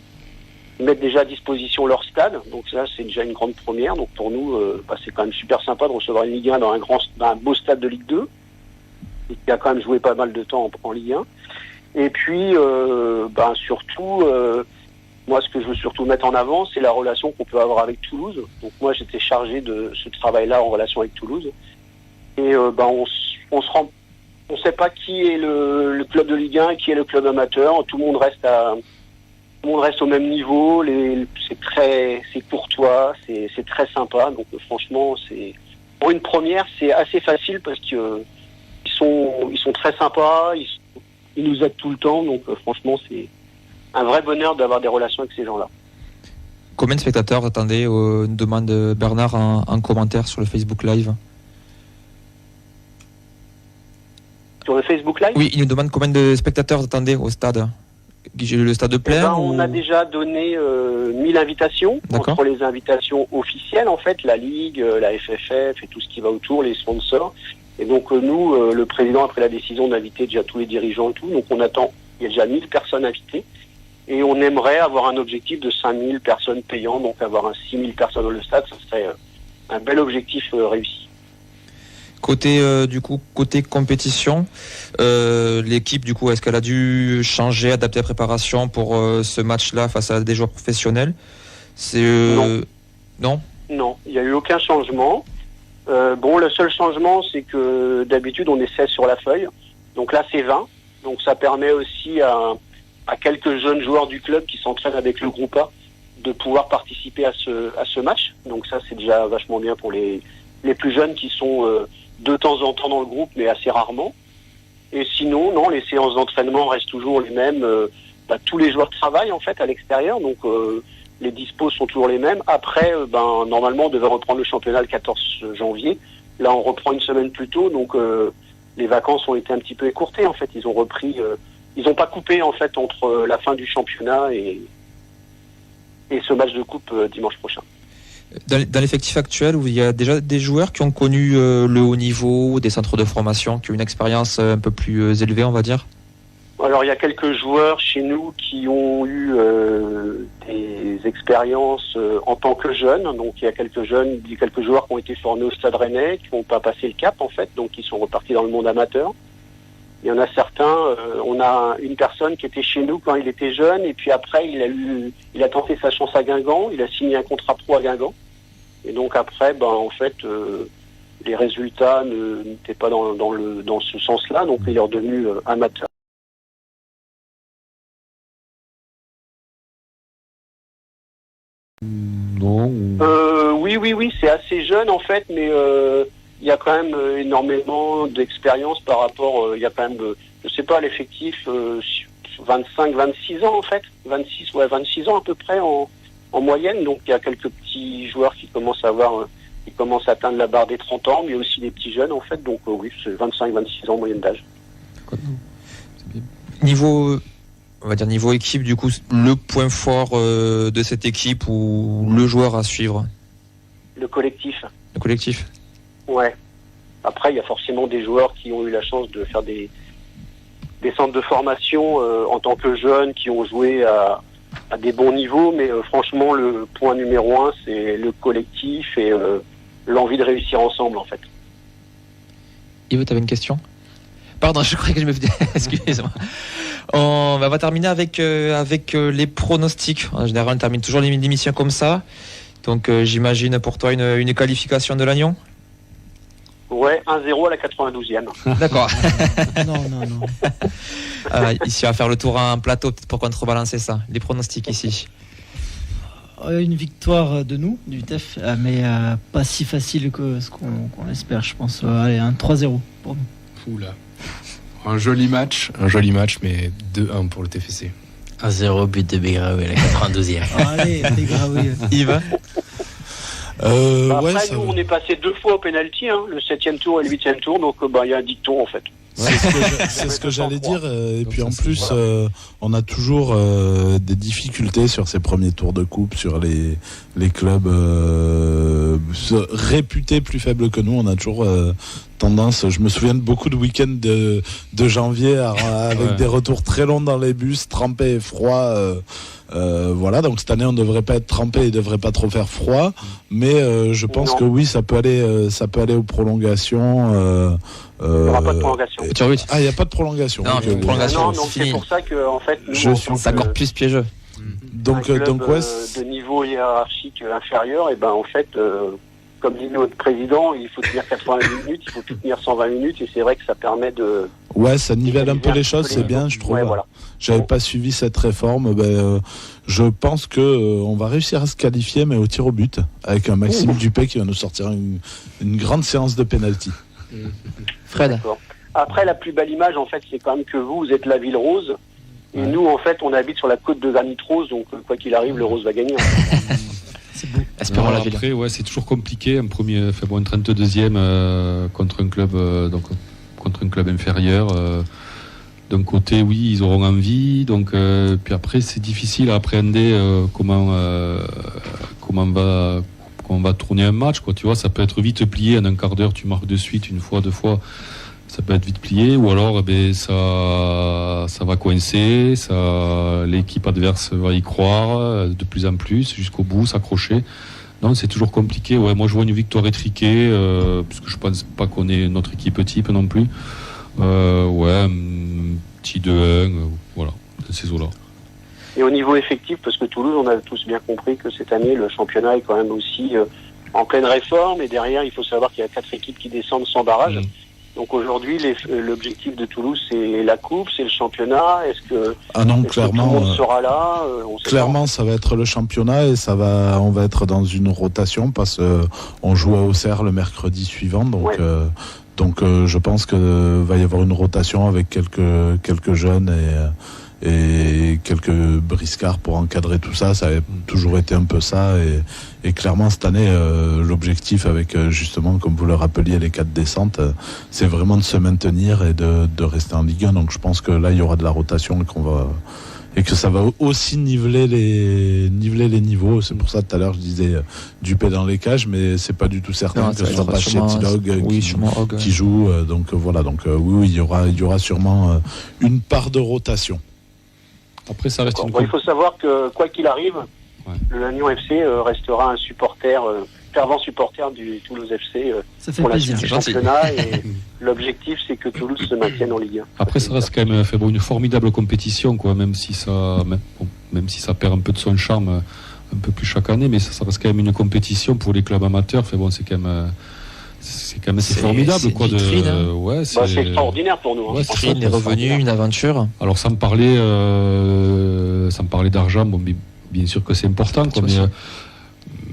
mettent déjà à disposition leur stade. Donc ça, c'est déjà une grande première. Donc pour nous, c'est quand même super sympa de recevoir une Ligue 1 dans un beau stade de Ligue 2, et qui a quand même joué pas mal de temps en Ligue 1. Et puis, surtout, moi, ce que je veux surtout mettre en avant, c'est la relation qu'on peut avoir avec Toulouse. Donc moi, j'étais chargé de ce travail-là en relation avec Toulouse. Et on sait pas qui est le club de Ligue 1 et qui est le club amateur. Tout le monde reste au même niveau. C'est courtois, c'est très sympa. Donc franchement, pour une première, c'est assez facile parce que ils sont très sympas. Ils nous aident tout le temps. Donc franchement, c'est un vrai bonheur d'avoir des relations avec ces gens-là. Combien de spectateurs attendez demande Bernard en commentaire sur le Facebook Live? Sur le Facebook Live? Oui, il nous demande combien de spectateurs attendez au stade. Le stade plein On a déjà donné 1000 invitations. Entre les invitations officielles, en fait, la Ligue, la FFF et tout ce qui va autour, les sponsors. Et donc nous, le président a pris la décision d'inviter déjà tous les dirigeants et tout. Donc on attend, il y a déjà 1000 personnes invitées. Et on aimerait avoir un objectif de 5000 personnes payantes, donc avoir 6000 personnes dans le stade, ça serait un bel objectif réussi. Côté compétition, l'équipe du coup, est-ce qu'elle a dû changer, adapter la préparation pour ce match-là face à des joueurs professionnels? Non, il n'y a eu aucun changement. Le seul changement, c'est que d'habitude on est 16 sur la feuille, donc là c'est 20, donc ça permet aussi à quelques jeunes joueurs du club qui s'entraînent avec le groupe A de pouvoir participer à ce match. Donc ça, c'est déjà vachement bien pour les plus jeunes qui sont de temps en temps dans le groupe, mais assez rarement. Et sinon, non, les séances d'entraînement restent toujours les mêmes. Tous les joueurs travaillent en fait à l'extérieur, donc les dispos sont toujours les mêmes. Après, normalement, on devait reprendre le championnat le 14 janvier. Là, on reprend une semaine plus tôt, donc les vacances ont été un petit peu écourtées. En fait, ils ont repris... Ils n'ont pas coupé en fait entre la fin du championnat et ce match de coupe dimanche prochain. Dans l'effectif actuel, où il y a déjà des joueurs qui ont connu le haut niveau, des centres de formation, qui ont une expérience un peu plus élevée, on va dire? Alors il y a quelques joueurs chez nous qui ont eu des expériences en tant que jeunes. Donc il y a quelques joueurs qui ont été formés au Stade Rennais, qui n'ont pas passé le cap en fait, donc ils sont repartis dans le monde amateur. Il y en a certains, on a une personne qui était chez nous quand il était jeune, et puis après il a tenté sa chance à Guingamp, il a signé un contrat pro à Guingamp. Et donc après, les résultats n'étaient pas dans ce sens-là, donc il est redevenu amateur. Non. Oui, c'est assez jeune en fait, mais il y a quand même énormément d'expérience par rapport, il y a quand même, je sais pas, l'effectif 25-26 ans en fait, 26 ans à peu près en moyenne, donc il y a quelques petits joueurs qui commencent à atteindre la barre des 30 ans, mais aussi des petits jeunes en fait, donc oui, c'est 25-26 ans moyenne d'âge. Niveau équipe, du coup, le point fort de cette équipe ou le joueur à suivre? Le collectif. Le collectif. Ouais. Après, il y a forcément des joueurs qui ont eu la chance de faire des centres de formation en tant que jeunes, qui ont joué à des bons niveaux, mais franchement, le point numéro 1, c'est le collectif et l'envie de réussir ensemble, en fait. Yves, tu avais une question? Pardon, je croyais que je me faisais... Excusez-moi. On va terminer avec les pronostics. En général, on termine toujours l'émission comme ça. Donc, j'imagine pour toi une qualification de l'Agnon? Ouais, 1-0 à la 92e. D'accord. Non. Ici, on va faire le tour en plateau peut-être pour contrebalancer ça. Les pronostics ici. Une victoire de nous, du TEF, mais pas si facile que ce qu'on espère, je pense. Allez, un 3-0 pour nous. Oula. Un joli match, mais 2-1 pour le TFC. 1-0 but de Begraoui à la 92e. Allez, Begraoui. Yves? Après, nous, on est passé 2 fois au penalty, le 7e tour et le 8e tour, donc il y a un dicton en fait. C'est ce que j'allais dire. Et puis en plus, on a toujours des difficultés sur ces premiers tours de coupe, sur les clubs réputés plus faibles que nous. On a toujours tendance. Je me souviens de beaucoup de week-ends de janvier avec des retours très longs dans les bus, trempés et froids. Voilà, donc cette année on ne devrait pas être trempé, il ne devrait pas trop faire froid, mais je pense que oui, ça peut aller aux prolongations. Il n'y aura pas de prolongation. Il n'y a pas de prolongation. Non, prolongation, donc c'est pour ça que en fait, nous, c'est encore plus piégeux. Donc de niveau hiérarchique inférieur, et ben en fait, comme dit notre président, il faut tenir 80 minutes, il faut plus tenir 120 minutes, et c'est vrai que ça permet de. Ouais, ça nivelle un peu les choses, c'est bien, je trouve. Ouais, voilà. J'avais pas suivi cette réforme. Je pense que on va réussir à se qualifier, mais au tir au but, avec un Maxime Dupé qui va nous sortir une grande séance de pénalty. Fred. D'accord. Après, la plus belle image, en fait, c'est quand même que vous êtes la ville rose. Et nous, en fait, on habite sur la côte de Granit Rose, donc quoi qu'il arrive, le rose va gagner. C'est beau. Espérons la ville. Après, c'est toujours compliqué. Un 32e contre un club, contre un club inférieur. D'un côté, oui, ils auront envie. Donc, puis après, c'est difficile à appréhender comment on va tourner un match. Quoi. Tu vois, ça peut être vite plié en un quart d'heure. Tu marques de suite, une fois, deux fois. Ça peut être vite plié, ou alors ça va coincer, l'équipe adverse va y croire de plus en plus, jusqu'au bout, s'accrocher. Non, c'est toujours compliqué. Ouais, moi je vois une victoire étriquée, parce que je pense pas qu'on ait notre équipe type non plus. Un petit 2-1, voilà, de ces eaux-là. Et au niveau effectif, parce que Toulouse, on a tous bien compris que cette année, le championnat est quand même aussi en pleine réforme, et derrière, il faut savoir qu'il y a 4 équipes qui descendent sans barrage. Donc aujourd'hui, l'objectif de Toulouse, c'est la coupe, c'est le championnat. Est-ce que clairement, tout le monde sera là clairement, ça va être le championnat et on va être dans une rotation parce qu'on joue à Auxerre le mercredi suivant. Donc, je pense que va y avoir une rotation avec quelques jeunes et quelques briscards pour encadrer tout ça. Ça a toujours été un peu ça et clairement cette année l'objectif avec justement comme vous le rappeliez les 4 descentes c'est vraiment de se maintenir et de rester en Ligue 1. Donc je pense que là il y aura de la rotation et que ça va aussi niveler les niveaux. C'est pour ça tout à l'heure je disais Dupé dans les cages, mais c'est pas du tout certain que ce soit pas Chettilog qui joue. Donc voilà, oui, il y aura sûrement une part de rotation. Après, ça reste il faut savoir que, quoi qu'il arrive, le Lannion FC restera un fervent supporter du Toulouse FC pour la suite du championnat. Et l'objectif, c'est que Toulouse se maintienne en Ligue 1. Après, ça reste quand même une formidable compétition, quoi, même si ça perd un peu de son charme un peu plus chaque année, mais ça reste quand même une compétition pour les clubs amateurs. C'est quand même assez formidable, c'est quoi. C'est extraordinaire pour nous. Les revenus, une aventure. Alors sans me parler d'argent, bien sûr que c'est important, quoi, mais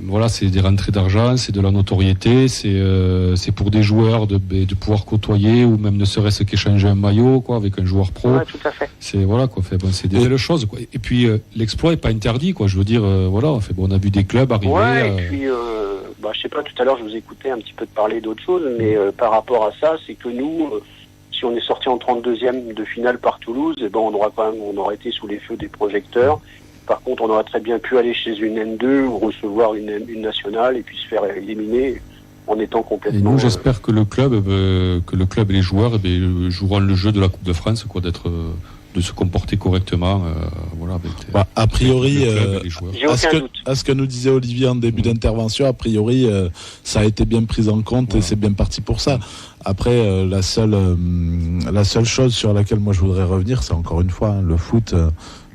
voilà, c'est des rentrées d'argent, c'est de la notoriété, c'est pour des joueurs de pouvoir côtoyer ou même ne serait-ce qu'échanger un maillot, quoi, avec un joueur pro. Ouais, tout à fait. C'est c'est des belles choses, quoi. Et puis l'exploit est pas interdit, quoi. Je veux dire, on a vu des clubs arriver. Ouais, et puis je sais pas, tout à l'heure je vous écoutais un petit peu parler d'autres choses, mais par rapport à ça, c'est que nous, si on est sorti en 32e de finale par Toulouse, on aurait été sous les feux des projecteurs. Par contre, on aurait très bien pu aller chez une N2 ou recevoir une nationale et puis se faire éliminer en étant complètement. Et nous, j'espère que le club et les joueurs joueront le jeu de la Coupe de France, quoi, de se comporter correctement. A priori, à ce que nous disait Olivier en début d'intervention, a priori, ça a été bien pris en compte et c'est bien parti pour ça. Après, la seule chose sur laquelle moi je voudrais revenir, c'est encore une fois le foot.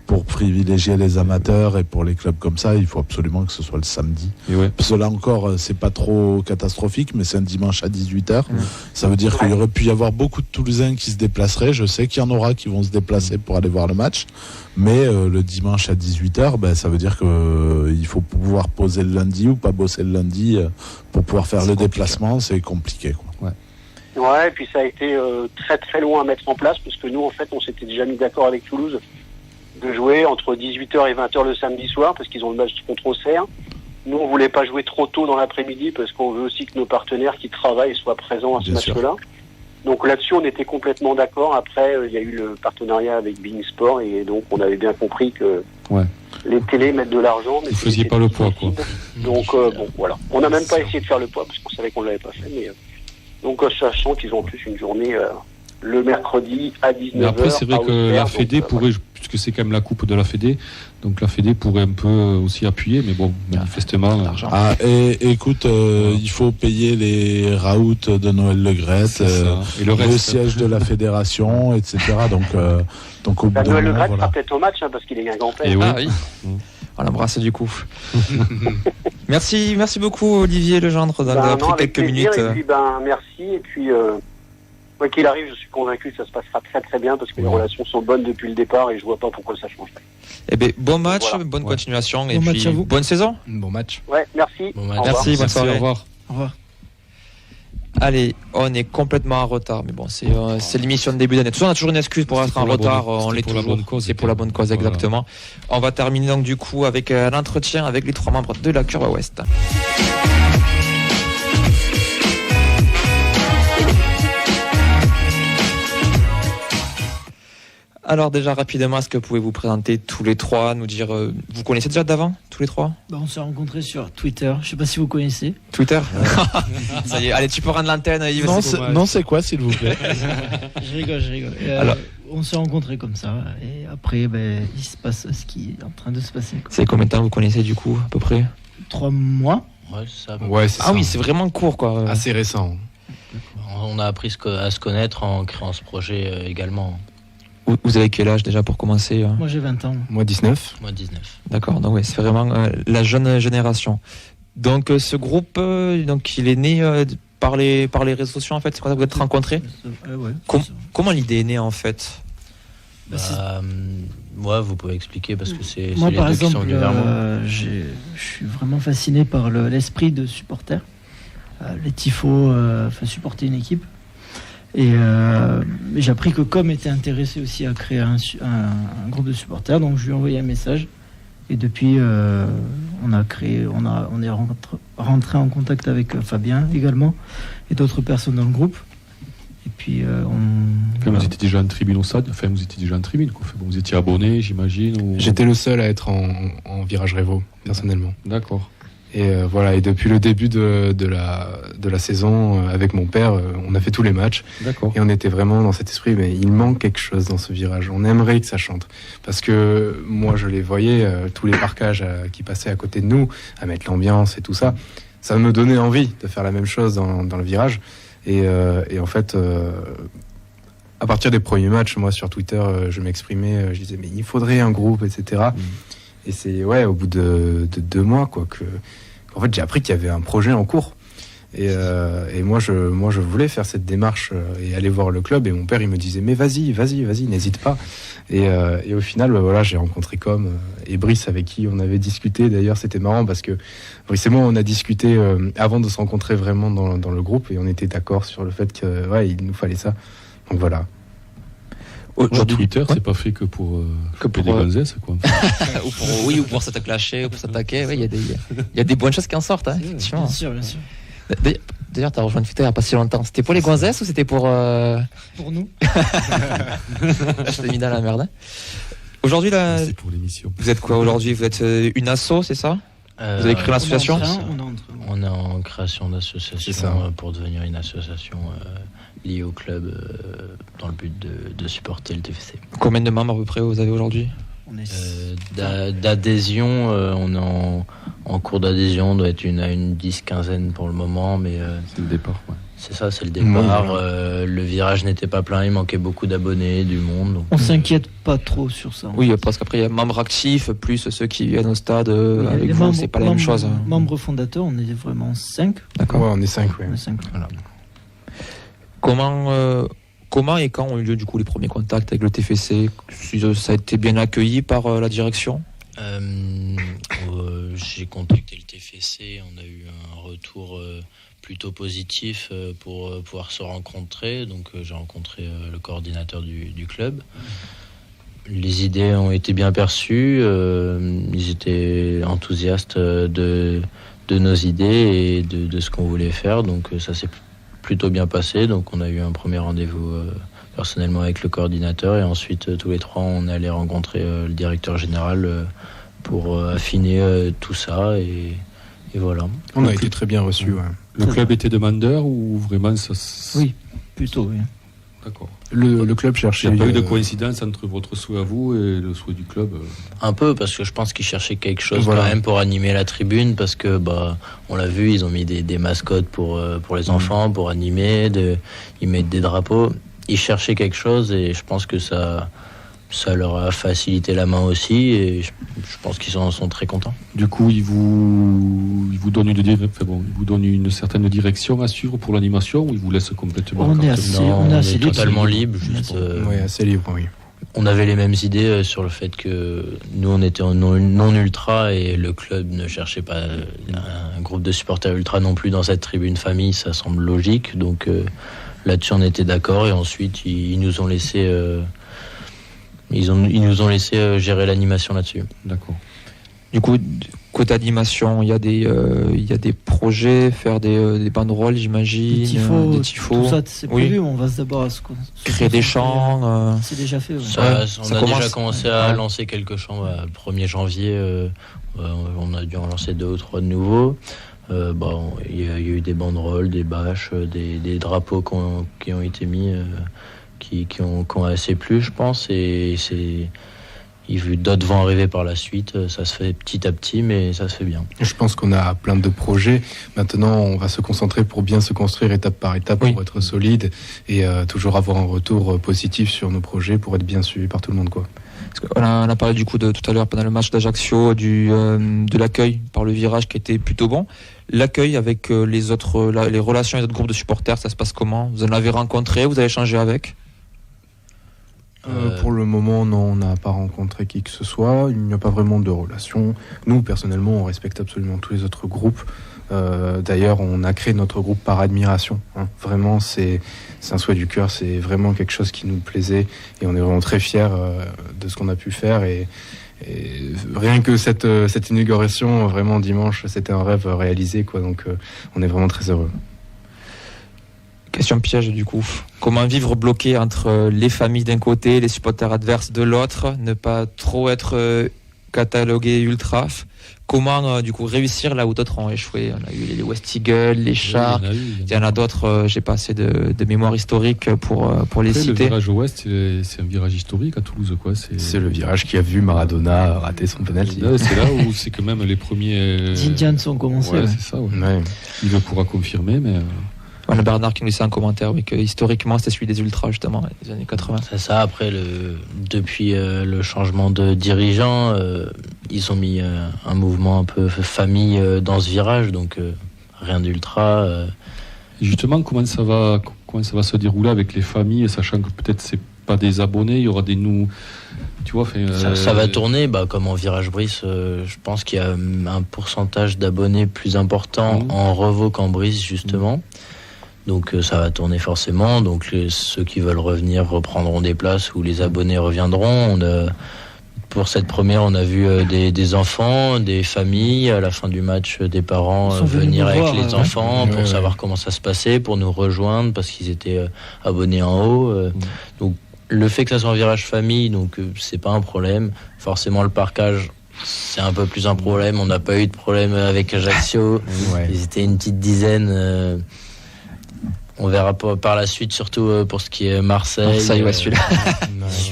Pour privilégier les amateurs et pour les clubs comme ça, il faut absolument que ce soit le samedi. Parce que là encore, c'est pas trop catastrophique, mais c'est un dimanche à 18h. Ça veut dire qu'il y aurait pu y avoir beaucoup de Toulousains qui se déplaceraient. Je sais qu'il y en aura qui vont se déplacer pour aller voir le match. Mais le dimanche à 18h, ça veut dire qu'il faut pouvoir poser le lundi ou pas bosser le lundi pour pouvoir faire le déplacement. C'est compliqué, quoi. Ouais, et puis ça a été très très loin à mettre en place parce que nous, en fait, on s'était déjà mis d'accord avec Toulouse de jouer entre 18h et 20h le samedi soir parce qu'ils ont le match contre Auxerre. Nous, on voulait pas jouer trop tôt dans l'après-midi parce qu'on veut aussi que nos partenaires qui travaillent soient présents à ce match-là. Donc là-dessus, on était complètement d'accord. Après, il y a eu le partenariat avec Bein Sport et donc on avait bien compris que les télés mettent de l'argent. Mais vous faisiez pas le poids, quoi. Donc voilà. On n'a même pas essayé de faire le poids parce qu'on savait qu'on l'avait pas fait. Mais donc sachant qu'ils ont en plus une journée le mercredi à 19h. Mais après, c'est vrai que la Fédé pourrait, puisque c'est quand même la coupe de la Fédé. Donc la Fédé pourrait un peu aussi appuyer, mais bon, manifestement. Ah, et écoute, il faut payer les raouts de Noël Le Graët, et le reste, siège de la fédération, etc. Donc au bout d'un Noël Le moment, Graët voilà. sera peut-être au match, parce qu'il est guingampais. Et oui. Ah oui. On l'embrasse du coup. Merci beaucoup Olivier Legendre d'avoir pris avec quelques plaisir, minutes. Et puis merci, et puis quoi qu'il arrive, je suis convaincu que ça se passera très très bien, parce que les relations sont bonnes depuis le départ, et je vois pas pourquoi ça changerait. Eh bien, bon match, Voilà. bonne continuation, et Bon match puis à vous. bonne saison. Bon match. Ouais, merci. Bon match. Au revoir. Merci, bonne soirée. Au revoir. Au revoir. Allez, on est complètement en retard, mais bon, c'est l'émission de début d'année. De toute façon, on a toujours une excuse pour être en retard, on l'est toujours. C'est pour la bonne cause, exactement. On va terminer donc du coup avec l'entretien avec les 3 membres de la Curva Ouest. Alors déjà rapidement, est-ce que vous pouvez vous présenter tous les 3, nous dire, vous connaissez déjà d'avant, tous les 3 ? On s'est rencontrés sur Twitter, je sais pas si vous connaissez. Twitter. Ça y est, allez, tu peux rendre l'antenne, Yves. Non, c'est quoi, s'il vous plaît? Je rigole. Alors, on s'est rencontrés comme ça, et après, il se passe ce qui est en train de se passer. C'est combien de temps vous connaissez du coup, à peu près ? 3 mois. Ouais, c'est ça. Ouais, c'est ça. Ah oui, c'est vraiment court quoi. Assez récent. On a appris à se connaître en créant ce projet également. Vous avez quel âge déjà pour commencer Moi j'ai 20 ans. Moi 19. Moi 19. D'accord, donc oui, c'est vraiment la jeune génération. Donc ce groupe, donc il est né par les réseaux sociaux en fait, c'est quand vous êtes rencontrés. Ouais. Comment l'idée est née en fait? Ouais, vous pouvez expliquer parce que c'est moi les par deux qui sont exemple, venus vers moi. je suis vraiment fasciné par l'esprit de supporter. Les tifos, supporter une équipe. Et j'ai appris que Com était intéressé aussi à créer un groupe de supporters, donc je lui ai envoyé un message. Et depuis, on est rentré en contact avec Fabien également et d'autres personnes dans le groupe. Et puis Vous étiez déjà en tribune au stade, vous étiez déjà en tribune, quoi. Vous étiez abonné, j'imagine. Ou... J'étais le seul à être en virage Révo, personnellement. D'accord. Et voilà, et depuis le début de la saison, avec mon père, on a fait tous les matchs. D'accord. Et on était vraiment dans cet esprit, mais il manque quelque chose dans ce virage. On aimerait que ça chante. Parce que moi, je les voyais, tous les parkages qui passaient à côté de nous, à mettre l'ambiance et tout ça. Ça me donnait envie de faire la même chose dans le virage. Et en fait, à partir des premiers matchs, moi, sur Twitter, je m'exprimais, je disais, mais il faudrait un groupe, etc. Et c'est au bout de 2 mois qu'en fait j'ai appris qu'il y avait un projet en cours. Et moi je voulais faire cette démarche et aller voir le club. Et mon père il me disait mais vas-y, n'hésite pas. Et au final j'ai rencontré Com et Brice avec qui on avait discuté. D'ailleurs c'était marrant parce que Brice et moi on a discuté avant de se rencontrer vraiment dans le groupe et on était d'accord sur le fait que il nous fallait ça. Donc voilà. Aujourd'hui, Twitter, c'est pas fait que pour des gonzesses, quoi. ou pour se clasher, ou pour s'attaquer. Oui, il y a des bonnes choses qui en sortent, effectivement. Bien sûr. D'ailleurs, tu as rejoint Twitter il n'y a pas si longtemps. C'était pour les gonzesses ou c'était pour... Pour nous. Je t'ai mis dans la merde. Aujourd'hui, là, c'est pour l'émission. Vous êtes quoi aujourd'hui? Vous êtes une asso, c'est ça? Vous avez créé l'association? On est en création d'association pour devenir une association liée au club dans le but de supporter le TFC. Combien de membres à peu près vous avez aujourd'hui? D'adhésion, on est en cours d'adhésion, on doit être une 10-15aine pour le moment, mais c'est le départ. Ouais. C'est ça, c'est le départ. Le virage n'était pas plein, il manquait beaucoup d'abonnés, du monde. Donc, on s'inquiète pas trop sur ça. Oui, parce qu'après il y a membres actifs plus ceux qui viennent au stade avec vous, c'est pas la même chose. Membres fondateurs, on est vraiment 5. D'accord. Ouais, on est 5. On est 5. Voilà. Comment et quand ont eu lieu du coup les premiers contacts avec le TFC? Ça a été bien accueilli par la direction? J'ai contacté le TFC, on a eu un retour plutôt positif pour pouvoir se rencontrer. Donc j'ai rencontré le coordinateur du club. Les idées ont été bien perçues, ils étaient enthousiastes de nos idées et de ce qu'on voulait faire. Donc ça s'est plutôt bien passé. Donc on a eu un premier rendez-vous personnellement avec le coordinateur et ensuite tous les 3 on est allé rencontrer le directeur général pour affiner tout ça et voilà. On a été très bien reçus. Ouais. Le club était demandeur ou vraiment ça? Oui, plutôt oui. D'accord. Le club cherchait. Il n'y a pas eu de coïncidence entre votre souhait à vous et le souhait du club Un peu, parce que je pense qu'ils cherchaient quelque chose quand même pour animer la tribune, parce que on l'a vu, ils ont mis des mascottes pour les enfants, pour animer, ils mettent des drapeaux. Ils cherchaient quelque chose et je pense que ça leur a facilité la main aussi et je pense qu'ils en sont très contents. Du coup, ils vous donnent une certaine direction à suivre pour l'animation ou ils vous laissent complètement on est assez totalement libre. Oui, assez libre, oui. On avait les mêmes idées sur le fait que nous, on était en non ultra et le club ne cherchait pas un groupe de supporters ultra non plus dans cette tribune famille, ça semble logique. Donc là-dessus, on était d'accord et ensuite, ils nous ont laissé... Ils nous ont laissé gérer l'animation là-dessus. D'accord. Du coup, côté animation, il y a des projets, faire des banderoles, j'imagine, des tifos. Tout ça, c'est prévu. On va d'abord créer des chants. C'est déjà fait. Ouais. On a déjà commencé à lancer quelques chants. Le 1er janvier, on a dû en lancer 2 ou 3 de nouveaux. Il y a eu des banderoles, des bâches, des drapeaux qui ont été mis. Qui ont assez plu, je pense, et d'autres vont arriver par la suite. Ça se fait petit à petit, mais ça se fait bien. Je pense qu'on a plein de projets. Maintenant, on va se concentrer pour bien se construire étape par étape pour être solide et toujours avoir un retour positif sur nos projets pour être bien suivi par tout le monde, quoi. On a parlé du coup tout à l'heure pendant le match d'Ajaccio de l'accueil par le virage qui était plutôt bon. L'accueil avec les relations avec les autres groupes de supporters, ça se passe comment ? Vous en avez rencontré, vous avez échangé avec ? Pour le moment, non, on n'a pas rencontré qui que ce soit. Il n'y a pas vraiment de relation. Nous, personnellement, on respecte absolument tous les autres groupes. D'ailleurs, on a créé notre groupe par admiration. Vraiment, c'est un souhait du cœur. C'est vraiment quelque chose qui nous plaisait. Et on est vraiment très fiers de ce qu'on a pu faire. Et rien que cette inauguration, vraiment dimanche, c'était un rêve réalisé, quoi. Donc, on est vraiment très heureux. Question piège du coup. Comment vivre bloqué entre les familles d'un côté, les supporters adverses de l'autre, ne pas trop être catalogué ultra. Comment du coup réussir là où d'autres ont échoué ? On a eu les West Eagles, les Chars, il y en a d'autres, j'ai pas assez de mémoire historique pour les citer. Le virage ouest, c'est un virage historique à Toulouse, quoi. C'est le virage qui a vu Maradona rater son penalty. C'est là où c'est quand même les premiers... Les Indians ont commencé. Ouais, c'est ça. Ouais. Il pourra confirmer, mais... On a Bernard qui nous laissait un commentaire, que historiquement c'était celui des Ultras justement, des années 80. C'est ça, après depuis le changement de dirigeant, ils ont mis un mouvement un peu famille dans ce virage, donc rien d'ultra. Justement, comment ça va se dérouler avec les familles, sachant que peut-être c'est pas des abonnés, il y aura des tu vois, ça va tourner, comme en virage Brice, je pense qu'il y a un pourcentage d'abonnés plus important en Revo qu'en Brice justement. Donc ça va tourner forcément. Donc ceux qui veulent revenir reprendront des places où les abonnés reviendront. Pour cette première, on a vu des enfants, des familles, à la fin du match, des parents venir avec les enfants pour savoir comment ça se passait, pour nous rejoindre parce qu'ils étaient abonnés en haut. Donc le fait que ça soit un virage famille, donc c'est pas un problème. Forcément le parquage, c'est un peu plus un problème. On n'a pas eu de problème avec Ajaccio. Ils étaient une petite dizaine. On verra par la suite, surtout pour ce qui est Marseille. Celui-là.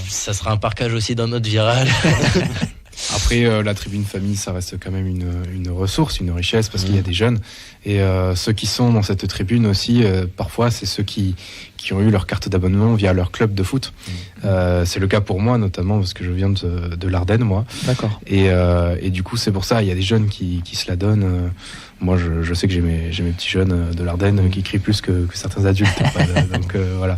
Ça sera un parquage aussi dans notre virage. Après, la tribune famille, ça reste quand même une ressource, une richesse, parce qu'il y a des jeunes. Et ceux qui sont dans cette tribune aussi, parfois, c'est ceux qui ont eu leur carte d'abonnement via leur club de foot. C'est le cas pour moi, notamment, parce que je viens de l'Ardenne, moi. D'accord. Et du coup, c'est pour ça, il y a des jeunes qui se la donnent. Moi, je sais que j'ai mes petits jeunes de l'Ardenne qui crient plus que certains adultes. Donc, voilà.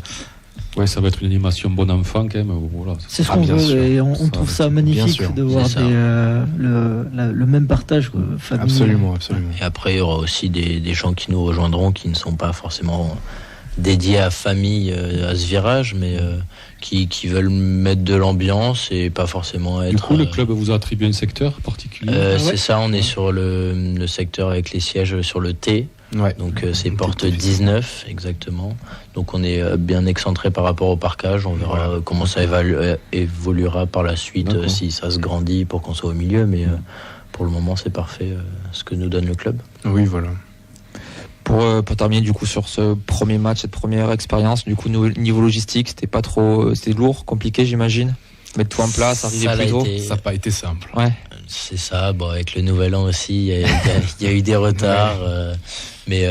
Ouais, ça va être une animation bon enfant quand même. Voilà. C'est ce qu'on veut et on trouve ça magnifique de voir le même partage famille. Absolument. Et après, il y aura aussi des gens qui nous rejoindront qui ne sont pas forcément dédiés à famille, à ce virage, mais qui veulent mettre de l'ambiance et pas forcément être... Du coup, le club vous a attribué un secteur particulier C'est ça, on est sur le secteur avec les sièges sur le T. Ouais. Donc c'est porte 19 exactement. Donc on est bien excentré par rapport au parquage. On verra comment ça évoluera par la suite, si ça se grandit pour qu'on soit au milieu. Mais pour le moment c'est parfait ce que nous donne le club. Oui, voilà. Pour terminer du coup sur ce premier match, cette première expérience, du coup niveau logistique, c'était lourd, compliqué j'imagine. Mettre tout en place, arriver plus tôt. Ça n'a pas été simple. Ouais. C'est ça, bon, avec le nouvel an aussi, il y a eu des retards, mais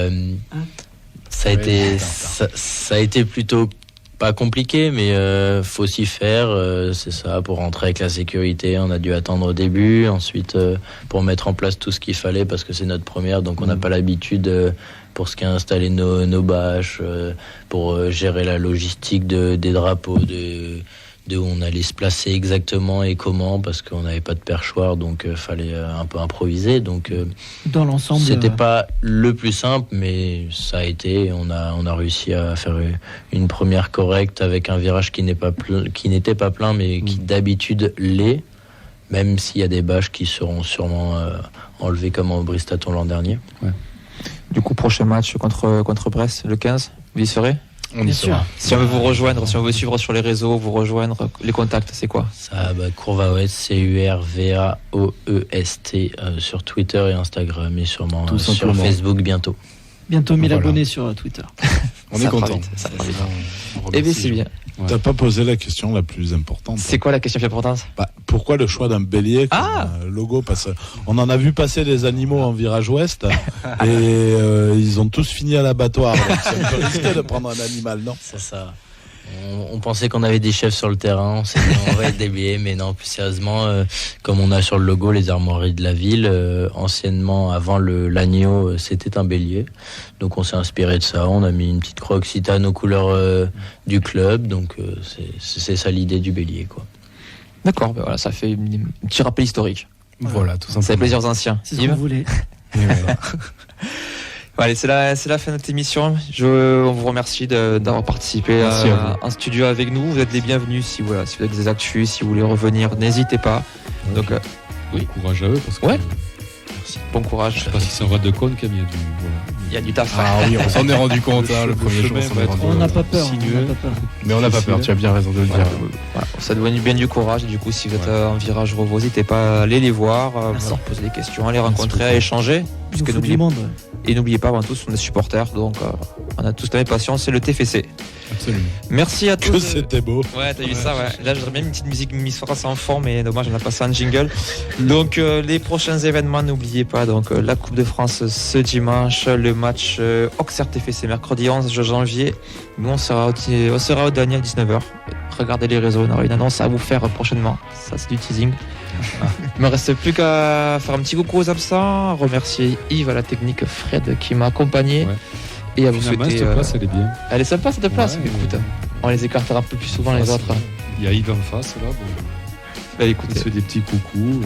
ça a été plutôt pas compliqué, mais faut s'y faire, c'est ça, pour rentrer avec la sécurité, on a dû attendre au début, ensuite pour mettre en place tout ce qu'il fallait, parce que c'est notre première, donc on n'a pas l'habitude pour ce qui est installer nos bâches, pour gérer la logistique des drapeaux, de où on allait se placer exactement et comment, parce qu'on n'avait pas de perchoir, donc fallait un peu improviser. Donc dans l'ensemble, c'était pas le plus simple, mais ça a été. On a réussi à faire une première correcte avec un virage qui n'était pas plein, mais qui d'habitude l'est, même s'il y a des bâches qui seront sûrement enlevées comme en Bristaton l'an dernier. Ouais. Du coup, prochain match contre Brest, le 15, vous y serez? On y sera. Si on veut vous rejoindre, si on veut suivre sur les réseaux, vous rejoindre, les contacts, c'est quoi? Ça, Courvaoest, CURVAOEST sur Twitter et Instagram, et sûrement sur Facebook bientôt. Bientôt 1000 abonnés sur Twitter. On est content. Eh bien, c'est bien. Ouais. T'as pas posé la question la plus importante. C'est quoi la question la plus importante? Pourquoi le choix d'un bélier comme logo? Parce qu'on en a vu passer des animaux en virage ouest et ils ont tous fini à l'abattoir. Donc c'est un peu risqué de prendre un animal, non? C'est ça. On pensait qu'on avait des chefs sur le terrain, on s'est dit on va être des béliers, mais non, plus sérieusement, comme on a sur le logo les armoiries de la ville, anciennement, avant l'agneau, c'était un bélier. Donc on s'est inspiré de ça, on a mis une petite croix occitane aux couleurs du club, donc c'est ça l'idée du bélier, quoi. D'accord, ben voilà, ça fait un petit rappel historique. Voilà, tout simplement. Ça fait plaisir aux anciens. C'est ce qu'on voulait. Allez, c'est la fin de notre émission. On vous remercie d'avoir participé en studio avec nous. Vous êtes les bienvenus si vous avez des actus, si vous voulez revenir, n'hésitez pas. Ouais, donc, bon courage à eux parce que. Ouais. Merci. Bon courage. Je sais pas si c'est un rad de compte, il y a du taf. Ah oui, on s'en est rendu compte le premier jour. On n'a pas peur. Mais on n'a pas peur, tu as bien raison de le dire. Voilà, ça doit bien du courage. Et du coup, si vous êtes en virage Revaux, n'hésitez pas à aller les voir, leur poser des questions, à les rencontrer, à échanger. Et n'oubliez pas, avant tout, on est supporters, donc on a tous la même passion, c'est le TFC. Absolument. Merci à tous. Que c'était beau. Ouais, t'as vu ça, ouais. Là, j'aurais bien une petite musique Miss France en fond, mais dommage, on a passé un jingle. Donc, les prochains événements, n'oubliez pas, donc la Coupe de France ce dimanche, le match Auxerre TFC mercredi 11 janvier. Nous, on sera au Daniel 19h. Regardez les réseaux, on aura une annonce à vous faire prochainement. Ça, c'est du teasing. Il me reste plus qu'à faire un petit coucou aux absents, remercier Yves à la technique, Fred qui m'a accompagné, et à vous souhaiter. Cette place, elle est bien. Elle est sympa cette place, écoute. On les écartera un peu plus souvent les autres. Il y a Yves en face là. Bah, écoutez. Il se fait des petits coucous.